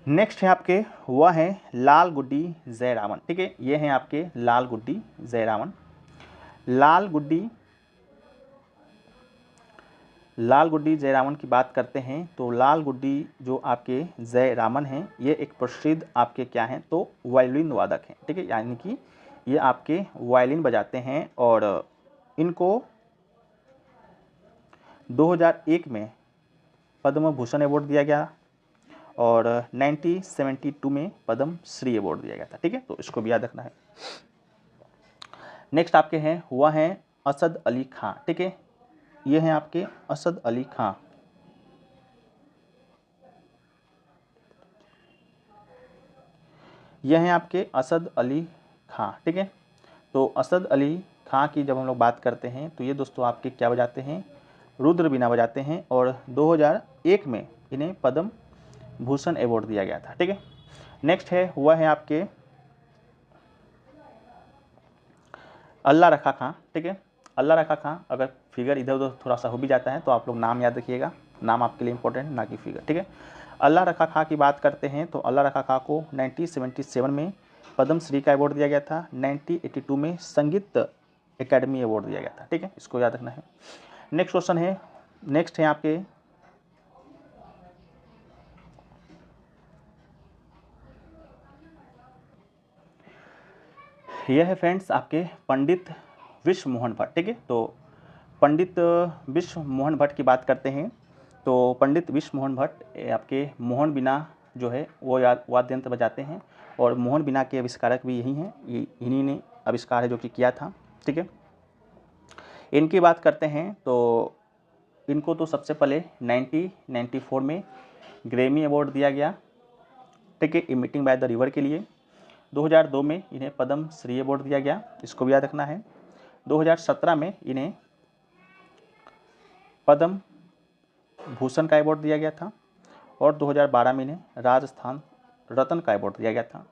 नेक्स्ट है आपके वह है लाल गुड्डी जयरामन, ठीक है, ये हैं आपके लाल गुड्डी जयरामन। लाल गुड्डी जयरामन की बात करते हैं तो लाल गुड्डी जो आपके जयरामन हैं ये एक प्रसिद्ध आपके क्या हैं तो वायलिन वादक हैं, ठीक है, यानी कि ये आपके वायलिन बजाते हैं, और इनको 2001 में पद्म भूषण अवार्ड दिया गया, और 1972 में पद्म श्री अवार्ड दिया गया था, ठीक है, तो इसको भी याद रखना है। नेक्स्ट आपके हैं हुआ है असद अली खां, ठीक है, ये हैं आपके असद अली खां। यह हैं आपके असद अली खां, ठीक है, तो असद अली खां की जब हम लोग बात करते हैं तो ये दोस्तों आपके क्या बजाते हैं, रुद्र बीना बजाते हैं, और 2001 में इन्हें पद्म भूषण अवार्ड दिया गया था, ठीक है। नेक्स्ट है हुआ है आपके अल्लाह रखा खां, ठीक है, अल्लाह रखा खां। अगर फिगर इधर उधर थोड़ा सा हो भी जाता है तो आप लोग नाम याद रखिएगा, नाम आपके लिए इंपॉर्टेंट ना कि फिगर, ठीक है। अल्लाह रखा खां की बात करते हैं तो अल्लाह रखा खां को 1977 में पद्म श्री का अवार्ड दिया गया था, 1982 में संगीत एकेडमी अवार्ड दिया गया था, ठीक है, इसको याद रखना है। नेक्स्ट क्वेश्चन है, नेक्स्ट है आपके यह है फ्रेंड्स आपके पंडित विश्व मोहन भट्ट, ठीक है, तो पंडित विश्व मोहन भट्ट की बात करते हैं तो पंडित विश्व मोहन भट्ट आपके मोहन बीना जो है वो वाद्य यंत्र बजाते हैं, और मोहन बीना के आविष्कारक भी यही हैं, इन्हीं ने आविष्कार है जो कि किया था, ठीक है। इनकी बात करते हैं तो इनको तो सबसे पहले 1994 में ग्रैमी अवार्ड दिया गया, ठीक है, इमिटिंग बाय द रिवर के लिए। 2002 में इन्हें पद्म श्री अवार्ड दिया गया, इसको भी याद रखना है। 2017 में इन्हें पद्म भूषण का अवार्ड दिया गया था, और 2012 में इन्हें राजस्थान रत्न का अवार्ड दिया गया था।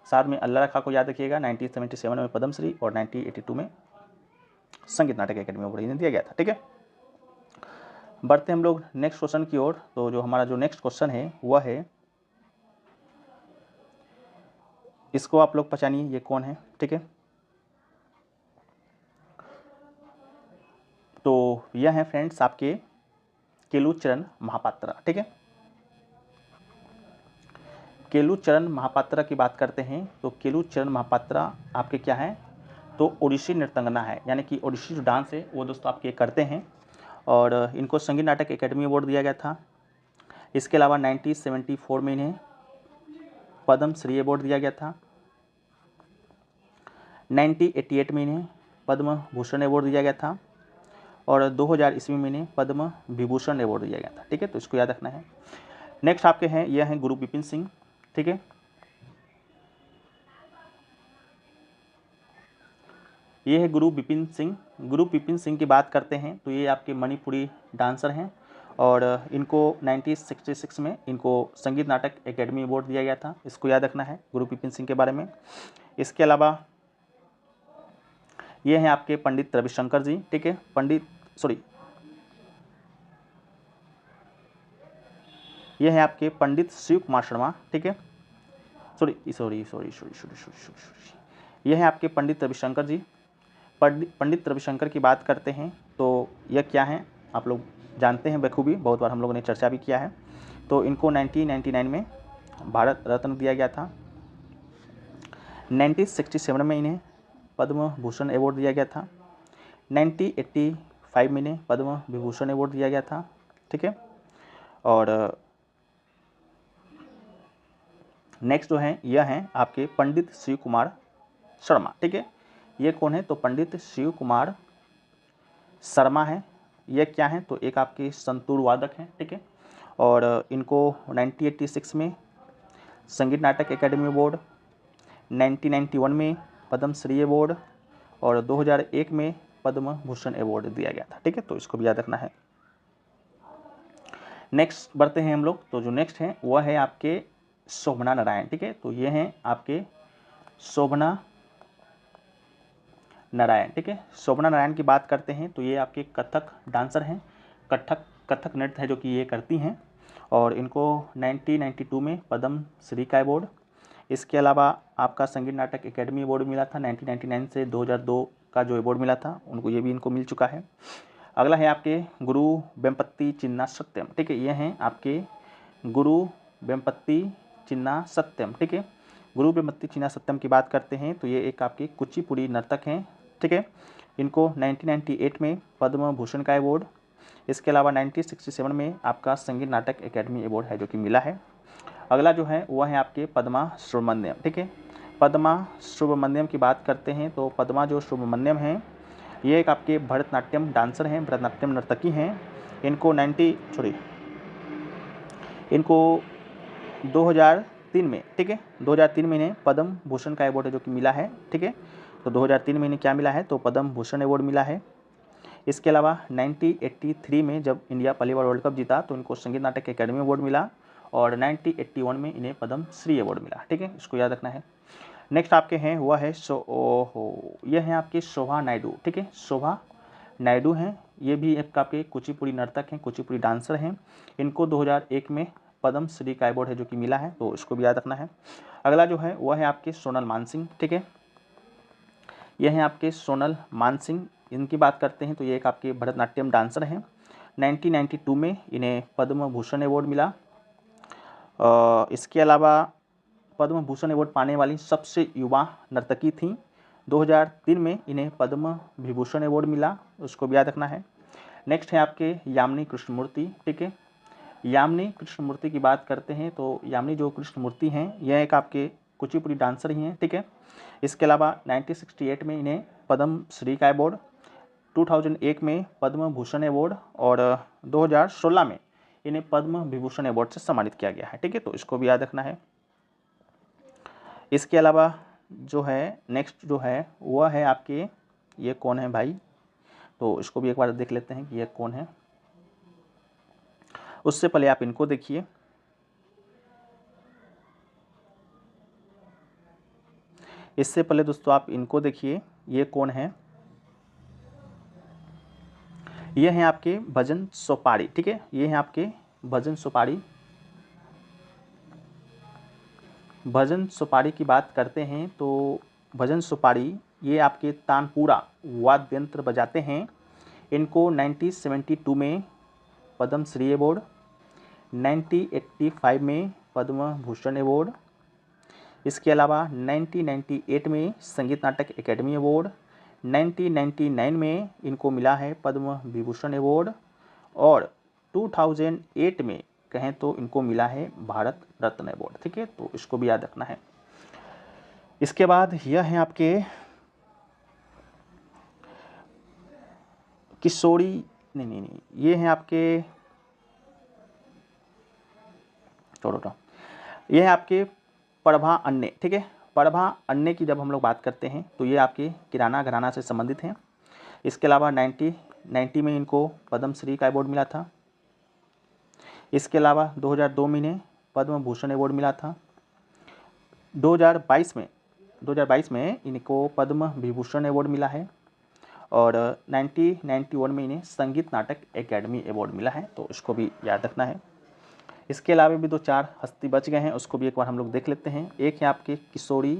साथ में अल्लाह रखा को याद रखिएगा, 1977 में पद्मश्री और 1982 में संगीत नाटक अकेडमी अवार्ड इन्हें दिया गया था, ठीक है। बढ़ते हम लोग नेक्स्ट क्वेश्चन की ओर। तो जो हमारा जो नेक्स्ट क्वेश्चन है वह है, इसको आप लोग पहचानिए ये कौन है, ठीक है। तो यह है फ्रेंड्स आपके केलुचरण महापात्रा, ठीक है। केलुचरण महापात्रा की बात करते हैं तो केलुचरण महापात्रा आपके क्या है तो ओडिसी नृत्यांगना है, यानी कि ओडिसी जो डांस है वो दोस्तों आपके करते हैं, और इनको संगीत नाटक एकेडमी अवार्ड दिया गया था। इसके अलावा 1974 में इन्हें पद्म श्री अवार्ड दिया गया था, 1988 में इन्हें पद्म भूषण अवार्ड दिया गया था, और 2000 ईस्वी में इन्हें पद्म विभूषण अवार्ड दिया गया था, ठीक है, तो इसको याद रखना है। नेक्स्ट आपके हैं यह हैं गुरु विपिन सिंह, ठीक है, ये है गुरु विपिन सिंह। गुरु विपिन सिंह की बात करते हैं तो ये आपके मणिपुरी डांसर हैं, और इनको 1966 में इनको संगीत नाटक एकेडमी अवार्ड दिया गया था, इसको याद रखना है गुरु विपिन सिंह के बारे में। इसके अलावा ये हैं आपके पंडित रविशंकर जी, ठीक है, ये हैं आपके पंडित शिव कुमार शर्मा, ठीक है, सॉरी, ये हैं आपके पंडित रविशंकर जी। पंडित रविशंकर की बात करते हैं तो यह क्या हैं आप लोग जानते हैं बखूबी, बहुत बार हम लोगों ने चर्चा भी किया है। तो इनको 1999 में भारत रत्न दिया गया था, 1967 में इन्हें पद्म भूषण अवार्ड दिया गया था, 1985 में इन्हें पद्म विभूषण अवार्ड दिया गया था, ठीक है। और नेक्स्ट जो हैं यह हैं आपके पंडित शिव कुमार शर्मा, ठीक है, ये कौन है तो पंडित शिव कुमार शर्मा है। ये क्या हैं तो एक आपके संतूर वादक हैं, ठीक है, और इनको 1986 में संगीत नाटक एकेडमी अवार्ड, 1991 में पद्म श्री अवार्ड, और 2001 में पद्म भूषण अवार्ड दिया गया था। ठीक है, तो इसको भी याद रखना है। नेक्स्ट बढ़ते हैं हम लोग। तो जो नेक्स्ट है वह है आपके शोभना नारायण। ठीक है, तो ये हैं आपके शोभना नारायण। ठीक है, शोभना नारायण की बात करते हैं तो ये आपके कथक डांसर हैं, कथक नृत्य है जो कि ये करती हैं, और इनको 1992 में पद्म श्री का अवार्ड, इसके अलावा आपका संगीत नाटक एकेडमी अवार्ड मिला था 1999 से 2002 का जो अवार्ड मिला था उनको, ये भी इनको मिल चुका है। अगला है आपके गुरु वेम्पति चिन्ना सत्यम। ठीक है, ये हैं आपके गुरु वेम्पति चिन्ना सत्यम। ठीक है, गुरु वेम्पति चिन्ना सत्यम की बात करते हैं तो ये एक आपके कुचिपुड़ी नर्तक हैं। ठीक है, इनको 1998 में पद्म भूषण का अवार्ड, इसके अलावा 1967 में आपका संगीत नाटक एकेडमी अवार्ड है जो कि मिला है। अगला जो है वह है आपके पद्मा सुब्रमण्यम। ठीक है, पद्मा सुब्रमण्यम की बात करते हैं तो पद्मा जो सुब्रमण्यम हैं ये एक आपके भरतनाट्यम डांसर हैं, भरतनाट्यम नर्तकी हैं। इनको 2003 में, ठीक है, 2003 में इन्हें पद्म भूषण का अवार्ड है जो कि मिला है। ठीक है, तो 2003 में इन्हें क्या मिला है, तो पद्म भूषण अवार्ड मिला है। इसके अलावा 1983 में जब इंडिया पहली बार वर्ल्ड कप जीता तो इनको संगीत नाटक एकेडमी अवार्ड मिला, और 1981 में इन्हें पद्म श्री अवार्ड मिला। ठीक है, इसको याद रखना है। नेक्स्ट आपके हैं वह है ये हैं आपके शोभा नायडू। ठीक है, शोभा नायडू हैं, ये भी एक आपके कुचिपुड़ी नर्तक हैं, कुचिपुड़ी डांसर हैं। इनको 2001 में पद्म श्री का अवार्ड है जो कि मिला है, तो इसको भी याद रखना है। अगला जो है वह है आपके सोनल मानसिंह। ठीक है, यह हैं आपके सोनल मानसिंह। इनकी बात करते हैं तो ये एक आपके भरतनाट्यम डांसर हैं। 1992 में इन्हें पद्म भूषण अवार्ड मिला। इसके अलावा पद्म भूषण अवार्ड पाने वाली सबसे युवा नर्तकी थी। 2003 में इन्हें पद्म विभूषण अवार्ड मिला, उसको भी याद रखना है। नेक्स्ट है आपके यामिनी कृष्णमूर्ति। ठीक है, यामिनी कृष्णमूर्ति की बात करते हैं तो यामिनी जो कृष्णमूर्ति हैं यह एक आपके कुचिपुड़ी डांसर ही हैं। ठीक है, इसके अलावा 1968 में इन्हें पद्म श्री का अवार्ड, 2001 में पद्म भूषण अवार्ड, और 2016 में इन्हें पद्म विभूषण अवार्ड से सम्मानित किया गया है। ठीक है, तो इसको भी याद रखना है। इसके अलावा जो है नेक्स्ट जो है वह है आपके, ये कौन है भाई, तो इसको भी एक बार देख लेते हैं कि ये कौन है। उससे पहले आप इनको देखिए, इससे पहले दोस्तों आप इनको देखिए, ये कौन है, ये हैं आपके भजन सोपाड़ी। ठीक है, ये हैं आपके भजन सोपाड़ी। भजन सोपाड़ी की बात करते हैं तो भजन सोपाड़ी ये आपके तानपुरा वाद्य यंत्र बजाते हैं। इनको 1972 में पद्म श्री अवार्ड, 1985 में पद्म भूषण अवार्ड, इसके अलावा 1998 में संगीत नाटक एकेडमी अवार्ड, 1999 में इनको मिला है पद्म विभूषण अवार्ड, और 2008 में कहें तो इनको मिला है भारत रत्न अवार्ड। ठीक है, तो इसको भी याद रखना है। इसके बाद यह है आपके किशोरी, नहीं, ये हैं आपके, छोड़ो, ये है आपके प्रभा अन्य। ठीक है, प्रभा अन्य की जब हम लोग बात करते हैं तो ये आपके किराना घराना से संबंधित हैं। इसके अलावा 1990 में इनको पद्म श्री का अवार्ड मिला था। इसके अलावा 2002 में इन्हें पद्म भूषण अवार्ड मिला था। 2022 में इनको पद्म विभूषण अवार्ड मिला है, और 1991 में इन्हें संगीत नाटक एकेडमी अवार्ड मिला है, तो इसको भी याद रखना है। इसके अलावा भी 2-4 हस्ती बच गए हैं, उसको भी एक बार हम लोग देख लेते हैं। एक है आपके किशोरी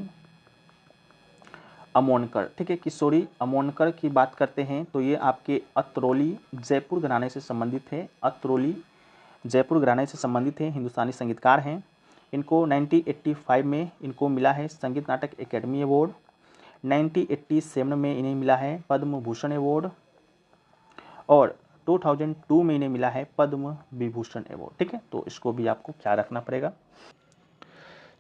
अमोनकर। ठीक है, किशोरी अमोनकर की बात करते हैं तो ये आपके अतरौली जयपुर घराने से संबंधित है। अतरौली जयपुर घराने से संबंधित है, हिंदुस्तानी संगीतकार हैं। इनको 1985 में इनको मिला है संगीत नाटक एकेडमी अवार्ड, 1987 में इन्हें मिला है पद्म भूषण अवार्ड, और 2002 में इन्हें मिला है पद्म विभूषण अवार्ड। ठीक है, तो इसको भी आपको ख्याल रखना पड़ेगा।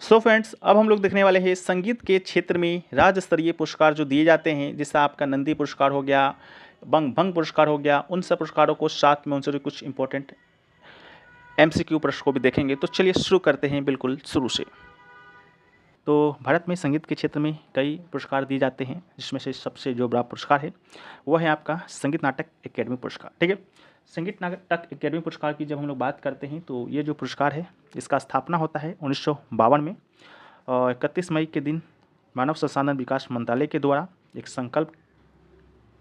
सो फ्रेंड्स, अब हम लोग देखने वाले हैं संगीत के क्षेत्र में राज्य स्तरीय पुरस्कार जो दिए जाते हैं, जैसा आपका नंदी पुरस्कार हो गया, भंग पुरस्कार हो गया, उन सब पुरस्कारों को साथ में उनसे कुछ इंपॉर्टेंट MCQ प्रश्न को भी देखेंगे। तो चलिए शुरू करते हैं बिल्कुल शुरू से। तो भारत में संगीत के क्षेत्र में कई पुरस्कार दिए जाते हैं, जिसमें से सबसे जो बड़ा पुरस्कार है वो है आपका संगीत नाटक अकेडमी पुरस्कार। ठीक है, संगीत नाटक अकेडमी पुरस्कार की जब हम लोग बात करते हैं तो ये जो पुरस्कार है इसका स्थापना होता है 1952 में और 31 मई के दिन मानव संसाधन विकास मंत्रालय के द्वारा एक संकल्प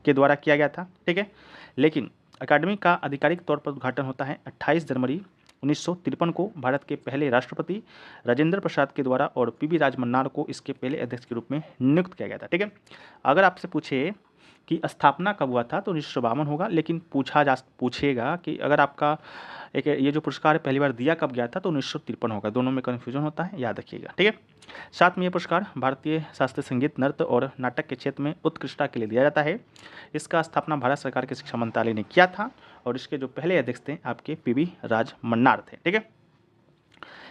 के द्वारा किया गया था। ठीक है, लेकिन अकादमी का आधिकारिक तौर पर उद्घाटन होता है 28 जनवरी 1953 को भारत के पहले राष्ट्रपति राजेंद्र प्रसाद के द्वारा और पीवी राजमन्नार को इसके पहले अध्यक्ष के रूप में नियुक्त किया गया था। ठीक है, अगर आपसे पूछे कि स्थापना कब हुआ था तो 1952 होगा, लेकिन पूछेगा कि अगर आपका एक ये जो पुरस्कार पहली बार दिया कब गया था तो 1953 होगा। दोनों में कन्फ्यूजन होता है, याद रखिएगा। ठीक है, साथ में ये पुरस्कार भारतीय शास्त्रीय संगीत, नृत्य और नाटक के क्षेत्र में उत्कृष्टता के लिए दिया जाता है। इसका स्थापना भारत सरकार के शिक्षा मंत्रालय ने किया था और इसके जो पहले अध्यक्ष थे आपके पीवी राजमन्नार थे। ठीक है,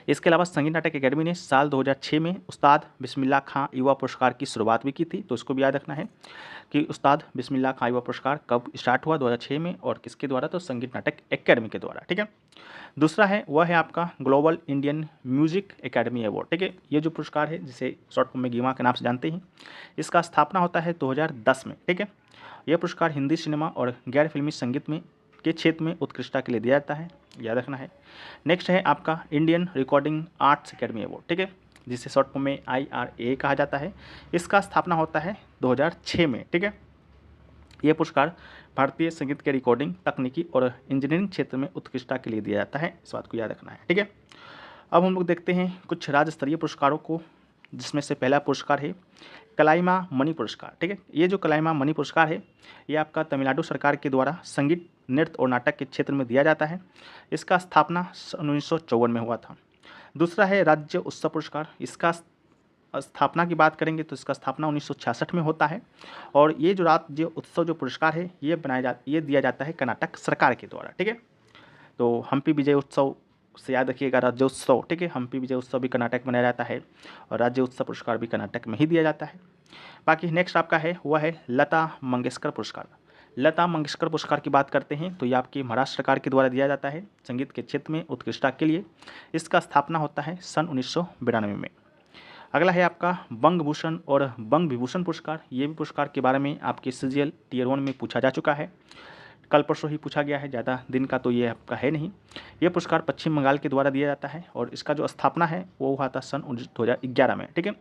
इसके अलावा संगीत नाटक अकेडमी ने साल 2006 में उस्ताद बिस्मिल्लाह खां युवा पुरस्कार की शुरुआत भी की थी, तो इसको भी याद रखना है कि उस्ताद बिस्मिल्लाह खां युवा पुरस्कार कब स्टार्ट हुआ, 2006 में, और किसके द्वारा, तो संगीत नाटक अकेडमी के द्वारा। ठीक है, दूसरा है वह है आपका global Indian music academy award. ठीक है, ये जो पुरस्कार है जिसे शॉर्ट फॉर्म में गीमा के नाम से जानते हैं, इसका स्थापना होता है 2010 में। ठीक है, यह पुरस्कार हिंदी सिनेमा और गैर फिल्मी संगीत में के क्षेत्र में उत्कृष्टता के लिए दिया जाता है, याद रखना है। नेक्स्ट है आपका Indian recording arts academy award. ठीक है, जिसे शॉर्ट फॉर्म में IRA कहा जाता है। इसका स्थापना होता है 2006 में। ठीक है, यह पुरस्कार भारतीय संगीत के रिकॉर्डिंग, तकनीकी और इंजीनियरिंग क्षेत्र में उत्कृष्टता के लिए दिया जाता है, इस बात को याद रखना है। ठीक है, अब हम लोग देखते हैं कुछ राज्य स्तरीय पुरस्कारों को, जिसमें से पहला पुरस्कार है कलाइमा मणि पुरस्कार। ठीक है, ये जो कलाइमा मणि पुरस्कार है ये आपका तमिलनाडु सरकार के द्वारा संगीत, नृत्य और नाटक के क्षेत्र में दिया जाता है। इसका स्थापना 1954 में हुआ था। दूसरा है राज्य उत्सव पुरस्कार। इसका स्थापना की बात करेंगे तो इसका स्थापना 1966 में होता है और ये जो राज्य उत्सव जो पुरस्कार है ये दिया जाता है कर्नाटक सरकार के द्वारा। ठीक है, तो हम्पी विजय उत्सव से याद रखिएगा राज्योत्सव। ठीक है, हम्पी विजय उत्सव भी कर्नाटक में मनाया जाता है और राज्य उत्सव पुरस्कार भी कर्नाटक में ही दिया जाता है। बाकी नेक्स्ट आपका है वह है लता मंगेशकर पुरस्कार। लता मंगेशकर पुरस्कार की बात करते हैं तो ये आपकी महाराष्ट्र सरकार के द्वारा दिया जाता है संगीत के क्षेत्र में उत्कृष्टता के लिए। इसका स्थापना होता है सन 1992 में। अगला है आपका बंग भूषण और बंग विभूषण पुरस्कार। ये भी पुरस्कार के बारे में आपके CGL Tier 1 में पूछा जा चुका है, कल परसों ही पूछा गया है, ज़्यादा दिन का तो ये आपका है नहीं। ये पुरस्कार पश्चिम बंगाल के द्वारा दिया जाता है और इसका जो स्थापना है वो हुआ था सन 2011 में। ठीक है,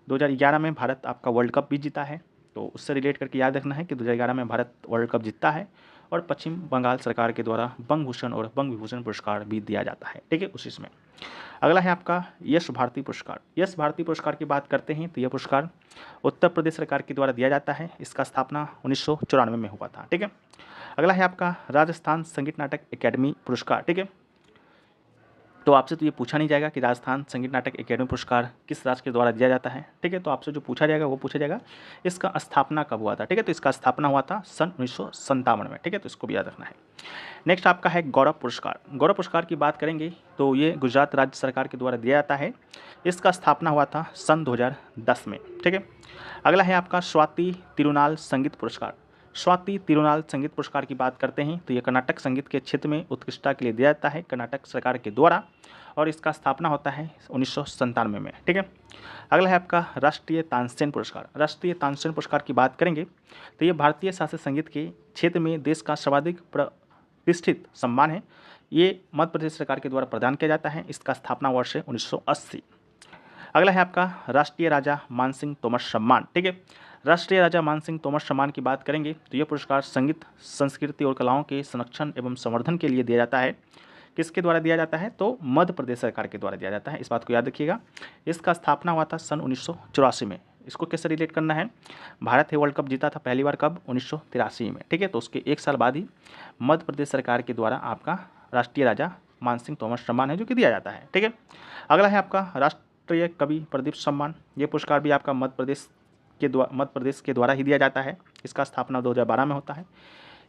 2011 में भारत आपका वर्ल्ड कप भी जीता है, तो उससे रिलेट करके याद रखना है कि 2011 में भारत वर्ल्ड कप जीतता है और पश्चिम बंगाल सरकार के द्वारा बंग भूषण और बंग विभूषण पुरस्कार भी दिया जाता है। ठीक है, उसी में अगला है आपका यश भारती पुरस्कार। यश भारती पुरस्कार की बात करते हैं तो यह पुरस्कार उत्तर प्रदेश सरकार के द्वारा दिया जाता है। इसका स्थापना 1994 में हुआ था। ठीक है, अगला है आपका राजस्थान संगीत नाटक अकेडमी पुरस्कार। ठीक है, तो आपसे तो ये पूछा नहीं जाएगा कि राजस्थान संगीत नाटक अकेडमी पुरस्कार किस राज्य के द्वारा दिया जाता है। ठीक है, तो आपसे जो पूछा जाएगा वो पूछा जाएगा इसका स्थापना कब हुआ था। ठीक है, तो इसका स्थापना हुआ था सन 1957 में। ठीक है, तो इसको भी याद रखना है। नेक्स्ट आपका है गौरव पुरस्कार। गौरव पुरस्कार की बात करेंगे तो ये गुजरात राज्य सरकार के द्वारा दिया जाता है। इसका स्थापना हुआ था सन 2010 में। ठीक है, अगला है आपका स्वाति तिरुनाल संगीत पुरस्कार। स्वाति तिरुनाल संगीत पुरस्कार की बात करते हैं तो ये कर्नाटक संगीत के क्षेत्र में उत्कृष्टता के लिए दिया जाता है कर्नाटक सरकार के द्वारा और इसका स्थापना होता है 1997 में। ठीक है, अगला है आपका राष्ट्रीय तानसेन पुरस्कार। राष्ट्रीय तानसेन पुरस्कार की बात करेंगे तो ये भारतीय शास्त्रीय संगीत के क्षेत्र में देश का सर्वाधिक प्रतिष्ठित सम्मान है। ये मध्य प्रदेश सरकार के द्वारा प्रदान किया जाता है। इसका स्थापना वर्ष है 1980। अगला है आपका राष्ट्रीय राजा मानसिंह तोमर सम्मान। ठीक है, राष्ट्रीय राजा मानसिंह तोमर सम्मान की बात करेंगे तो यह पुरस्कार संगीत, संस्कृति और कलाओं के संरक्षण एवं संवर्धन के लिए दिया जाता है। किसके द्वारा दिया जाता है, तो मध्य प्रदेश सरकार के द्वारा दिया जाता है, इस बात को याद रखिएगा। इसका स्थापना हुआ था सन 1984 में। इसको कैसे रिलेट करना है, भारत है वर्ल्ड कप जीता था पहली बार कब, 1983 में। ठीक है, तो उसके एक साल बाद ही मध्य प्रदेश सरकार के द्वारा आपका राष्ट्रीय राजा मानसिंह तोमर सम्मान है जो कि दिया जाता है। ठीक है, अगला है आपका राष्ट्रीय कवि प्रदीप सम्मान। ये पुरस्कार भी आपका मध्य प्रदेश के द्वारा ही दिया जाता है। इसका स्थापना 2012 में होता है।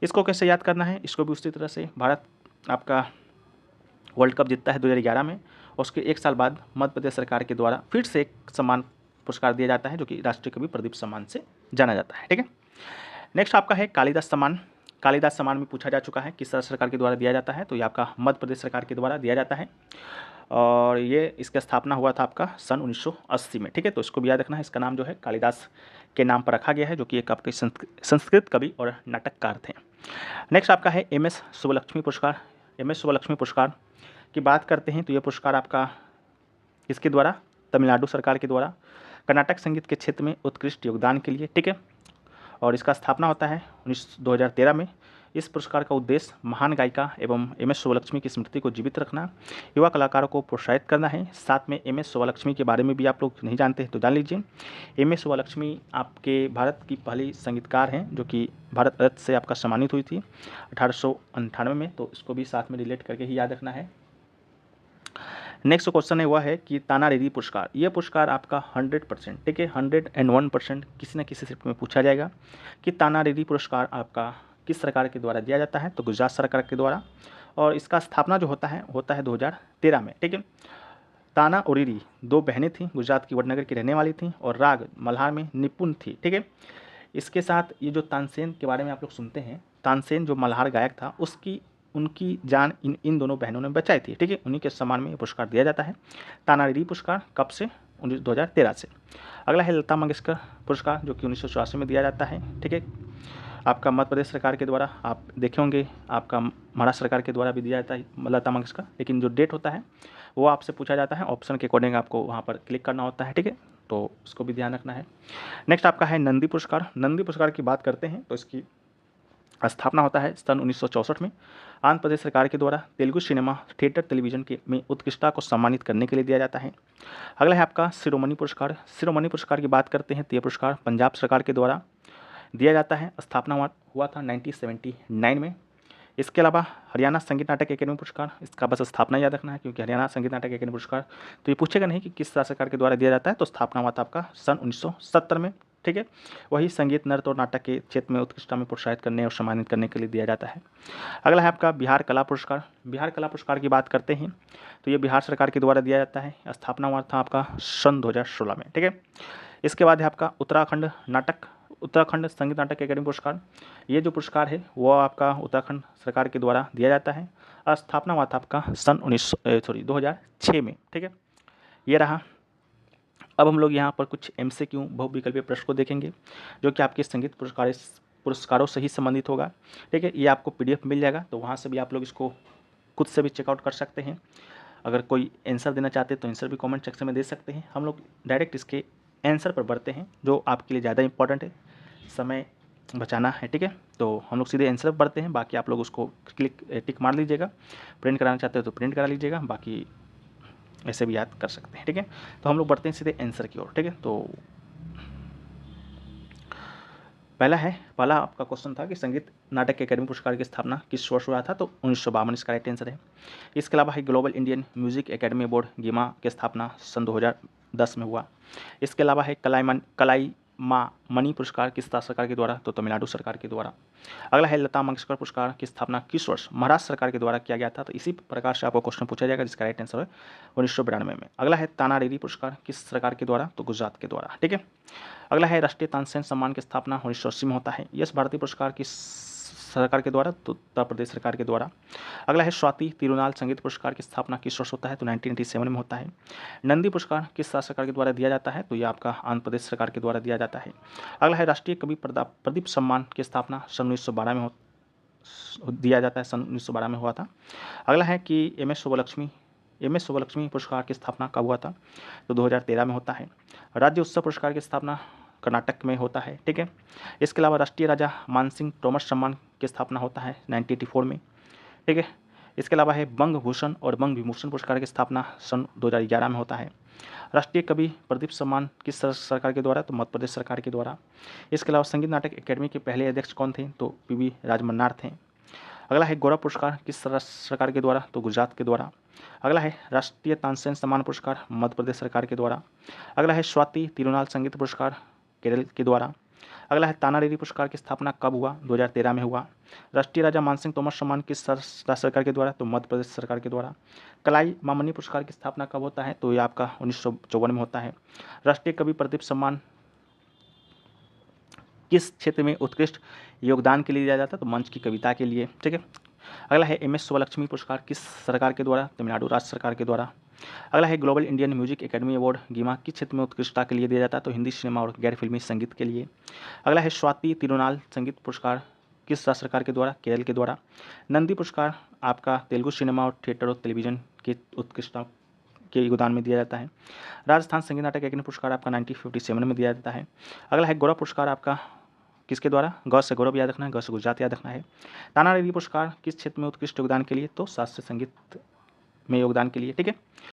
इसको कैसे याद करना है, इसको भी उसी तरह से भारत आपका वर्ल्ड कप जीतता है 2011 में और उसके एक साल बाद मध्य प्रदेश सरकार के द्वारा फिर से एक सम्मान पुरस्कार दिया जाता है जो कि राष्ट्रीय कवि प्रदीप सम्मान से जाना जाता है। ठीक है, नेक्स्ट आपका है कालिदास सम्मान। कालिदास सम्मान में पूछा जा चुका है किस राज्य सरकार के द्वारा दिया जाता है, तो ये आपका मध्य प्रदेश सरकार के द्वारा दिया जाता है और ये इसका स्थापना हुआ था आपका सन 1980 में, ठीक है। तो इसको भी याद रखना है। इसका नाम जो है कालिदास के नाम पर रखा गया है, जो कि एक आपके संस्कृत कवि और नाटककार थे। नेक्स्ट आपका है एम.एस. सुब्बलक्ष्मी पुरस्कार। एम.एस. सुब्बलक्ष्मी पुरस्कार की बात करते हैं तो ये पुरस्कार आपका किसके द्वारा, तमिलनाडु सरकार के द्वारा कर्नाटक संगीत के क्षेत्र में उत्कृष्ट योगदान के लिए, ठीक है। और इसका स्थापना होता है 2013 में। इस पुरस्कार का उद्देश्य महान गायिका एवं एम.एस. सुब्बलक्ष्मी की स्मृति को जीवित रखना, युवा कलाकारों को प्रोत्साहित करना है। साथ में एम.एस. सुब्बलक्ष्मी के बारे में भी आप लोग नहीं जानते हैं तो जान लीजिए। एम.एस. सुब्बलक्ष्मी आपके भारत की पहली संगीतकार हैं जो कि भारत रत्न से आपका सम्मानित हुई थी 1898 में। तो इसको भी साथ में रिलेट करके ही याद रखना है। नेक्स्ट क्वेश्चन है वह है कि ताना रिरी पुरस्कार। यह पुरस्कार आपका 100%, ठीक है, 101% किसी न किसी शिफ्ट में पूछा जाएगा कि ताना रिरी पुरस्कार आपका किस सरकार के द्वारा दिया जाता है, तो गुजरात सरकार के द्वारा। और इसका स्थापना जो होता है 2013 में, ठीक है। ताना और रिरी दो बहनें थीं, गुजरात की वडनगर की रहने वाली थीं और राग मल्हार में निपुण थी, ठीक है। इसके साथ ये जो तानसेन के बारे में आप लोग सुनते हैं, तानसेन जो मल्हार गायक था उनकी जान इन दोनों बहनों ने बचाई थी, ठीक है। उन्हीं के सम्मान में ये पुरस्कार दिया जाता है ताना रिरी पुरस्कार। कब से, 2013 से। अगला है लता मंगेशकर पुरस्कार जो कि 1984 में दिया जाता है, ठीक है। आपका मध्य प्रदेश सरकार के द्वारा, आप देखे होंगे आपका महाराष्ट्र सरकार के द्वारा भी दिया जाता है लता मंगेशकर, लेकिन जो डेट होता है वो आपसे पूछा जाता है, ऑप्शन के अकॉर्डिंग आपको वहाँ पर क्लिक करना होता है, ठीक है। तो उसको भी ध्यान रखना है। नेक्स्ट आपका है नंदी पुरस्कार। नंदी पुरस्कार की बात करते हैं तो इसकी स्थापना होता है सन 1964 में आंध्र प्रदेश सरकार के द्वारा तेलुगु सिनेमा, थिएटर, टेलीविजन के में उत्कृष्टता को सम्मानित करने के लिए दिया जाता है। अगला है आपका शिरोमणि पुरस्कार। शिरोमणि पुरस्कार की बात करते हैं तो ये पुरस्कार पंजाब सरकार के द्वारा दिया जाता है। स्थापना हुआ था 1979 में। इसके अलावा हरियाणा संगीत नाटक अकेडमी पुरस्कार, इसका बस स्थापना याद रखना है क्योंकि हरियाणा संगीत नाटक अकेडमी पुरस्कार तो ये पूछेगा नहीं कि किस सरकार के द्वारा दिया जाता है। तो स्थापना हुआ था आपका सन 1970 में, ठीक है। वही संगीत, नृत्य और नाटक के क्षेत्र में उत्कृष्टता में प्रोत्साहित करने और सम्मानित करने के लिए दिया जाता है। अगला है आपका बिहार कला पुरस्कार। बिहार कला पुरस्कार की बात करते हैं तो ये बिहार सरकार के द्वारा दिया जाता है। स्थापना हुआ था आपका सन 2016 में, ठीक है। इसके बाद है आपका उत्तराखंड संगीत नाटक अकेडमी पुरस्कार। ये जो पुरस्कार है वो आपका उत्तराखंड सरकार के द्वारा दिया जाता है। स्थापना हुआ था आपका सन 2006 में, ठीक है। ये रहा। अब हम लोग यहाँ पर कुछ MCQ बहुविकल्पीय प्रश्न को देखेंगे जो कि आपके संगीत पुरस्कारों से ही संबंधित होगा, ठीक है। ये आपको PDF मिल जाएगा तो वहाँ से भी आप लोग इसको खुद से भी चेकआउट कर सकते हैं। अगर कोई आंसर देना चाहते हैं तो आंसर भी कमेंट सेक्शन में दे सकते हैं। हम लोग डायरेक्ट इसके आंसर पर बढ़ते हैं जो आपके लिए ज़्यादा इंपॉर्टेंट है, समय बचाना है, ठीक है। तो हम लोग सीधे आंसर पर बढ़ते हैं। बाकी आप लोग उसको टिक मार लीजिएगा। प्रिंट कराना चाहते हो तो प्रिंट करा लीजिएगा, बाकी ऐसे भी याद कर सकते हैं, ठीक है। तो हम लोग बढ़ते हैं सीधे आंसर की ओर, ठीक है। तो पहला आपका क्वेश्चन था कि संगीत नाटक अकेडमी पुरस्कार की स्थापना किस वर्ष हुआ था, तो 1952 इसका राइट आंसर है। इसके अलावा है global Indian music academy board GIMA की स्थापना सन 2010 में हुआ। इसके अलावा है कलाईमामणि पुरस्कार किस सरकार के द्वारा, तो तमिलनाडु सरकार के द्वारा। अगला है लता मंगेशकर पुरस्कार की स्थापना किस वर्ष महाराष्ट्र सरकार के द्वारा किया गया था, तो इसी प्रकार से आपको क्वेश्चन पूछा जाएगा जिसका राइट आंसर है 1992 में। अगला है ताना रिरी पुरस्कार किस सरकार के द्वारा, तो गुजरात के द्वारा, ठीक है। अगला है राष्ट्रीय तानसेन सम्मान की स्थापना 1980 में होता है। यश भारती पुरस्कार किस सरकार के द्वारा, तो उत्तर प्रदेश सरकार के द्वारा। अगला है स्वाति तिरुनाल संगीत पुरस्कार की स्थापना किस वर्ष होता है, तो 1987 में होता है। नंदी पुरस्कार किस सरकार के द्वारा दिया जाता है, तो ये आपका आंध्र प्रदेश सरकार के द्वारा दिया जाता है। अगला है राष्ट्रीय कवि प्रदीप सम्मान की स्थापना सन 1912 में दिया जाता है, सन 1912 में हुआ था। अगला है कि एम एस सुब्बलक्ष्मी पुरस्कार की स्थापना कब हुआ था, तो 2013 में होता है। राज्य उत्सव पुरस्कार की स्थापना कर्नाटक में होता है, ठीक है। इसके अलावा राष्ट्रीय राजा मानसिंह तोमर सम्मान की स्थापना होता है 1984 में, ठीक है। इसके अलावा है बंग भूषण और बंग विभूषण पुरस्कार की स्थापना सन 2011 में होता है। राष्ट्रीय कवि प्रदीप सम्मान किस सरकार के द्वारा, तो मध्य प्रदेश सरकार के द्वारा। इसके अलावा संगीत नाटक अकेडमी के पहले अध्यक्ष कौन थे, तो PV राजमन्नार थे। अगला है गौरव पुरस्कार किस सरकार के द्वारा, तो गुजरात के द्वारा। अगला है राष्ट्रीय तानसेन सम्मान पुरस्कार मध्य प्रदेश सरकार के द्वारा। अगला है स्वाति तिरुनाल संगीत पुरस्कार केरल के द्वारा। अगला है ताना रिरी पुरस्कार की स्थापना कब हुआ, 2013 में हुआ। राष्ट्रीय राजा मानसिंह तोमर सम्मान किस राज्य सरकार के द्वारा, तो मध्य प्रदेश सरकार के द्वारा। कलाई मामनी पुरस्कार की स्थापना कब होता है, तो ये आपका 1954 में होता है। राष्ट्रीय कवि प्रदीप सम्मान किस क्षेत्र में उत्कृष्ट योगदान के लिए दिया जाता है, तो मंच की कविता के लिए, ठीक है। अगला है MS सुब्बलक्ष्मी पुरस्कार किस सरकार के द्वारा, तमिलनाडु राज्य सरकार के द्वारा। अगला है global Indian music academy award GIMA किस क्षेत्र में उत्कृष्टता के लिए दिया जाता है, तो हिंदी सिनेमा और गैर फिल्मी संगीत के लिए। अगला है स्वाति तिरुनाल संगीत पुरस्कार किस राज्य सरकार के द्वारा, केरल के द्वारा। नंदी पुरस्कार आपका तेलुगु सिनेमा और थिएटर और टेलीविजन की उत्कृष्टता के योगदान में दिया जाता है। राजस्थान संगीत नाटक अकादमी पुरस्कार आपका 1957 में दिया जाता है। अगला है गौरव पुरस्कार आपका किसके द्वारा, गौ से गौरव याद रखना है, गौ से गुजरात याद रखना है। ताना देवी पुरस्कार किस क्षेत्र में उत्कृष्ट योगदान के लिए, तो शास्त्रीय संगीत में योगदान के लिए, ठीक है।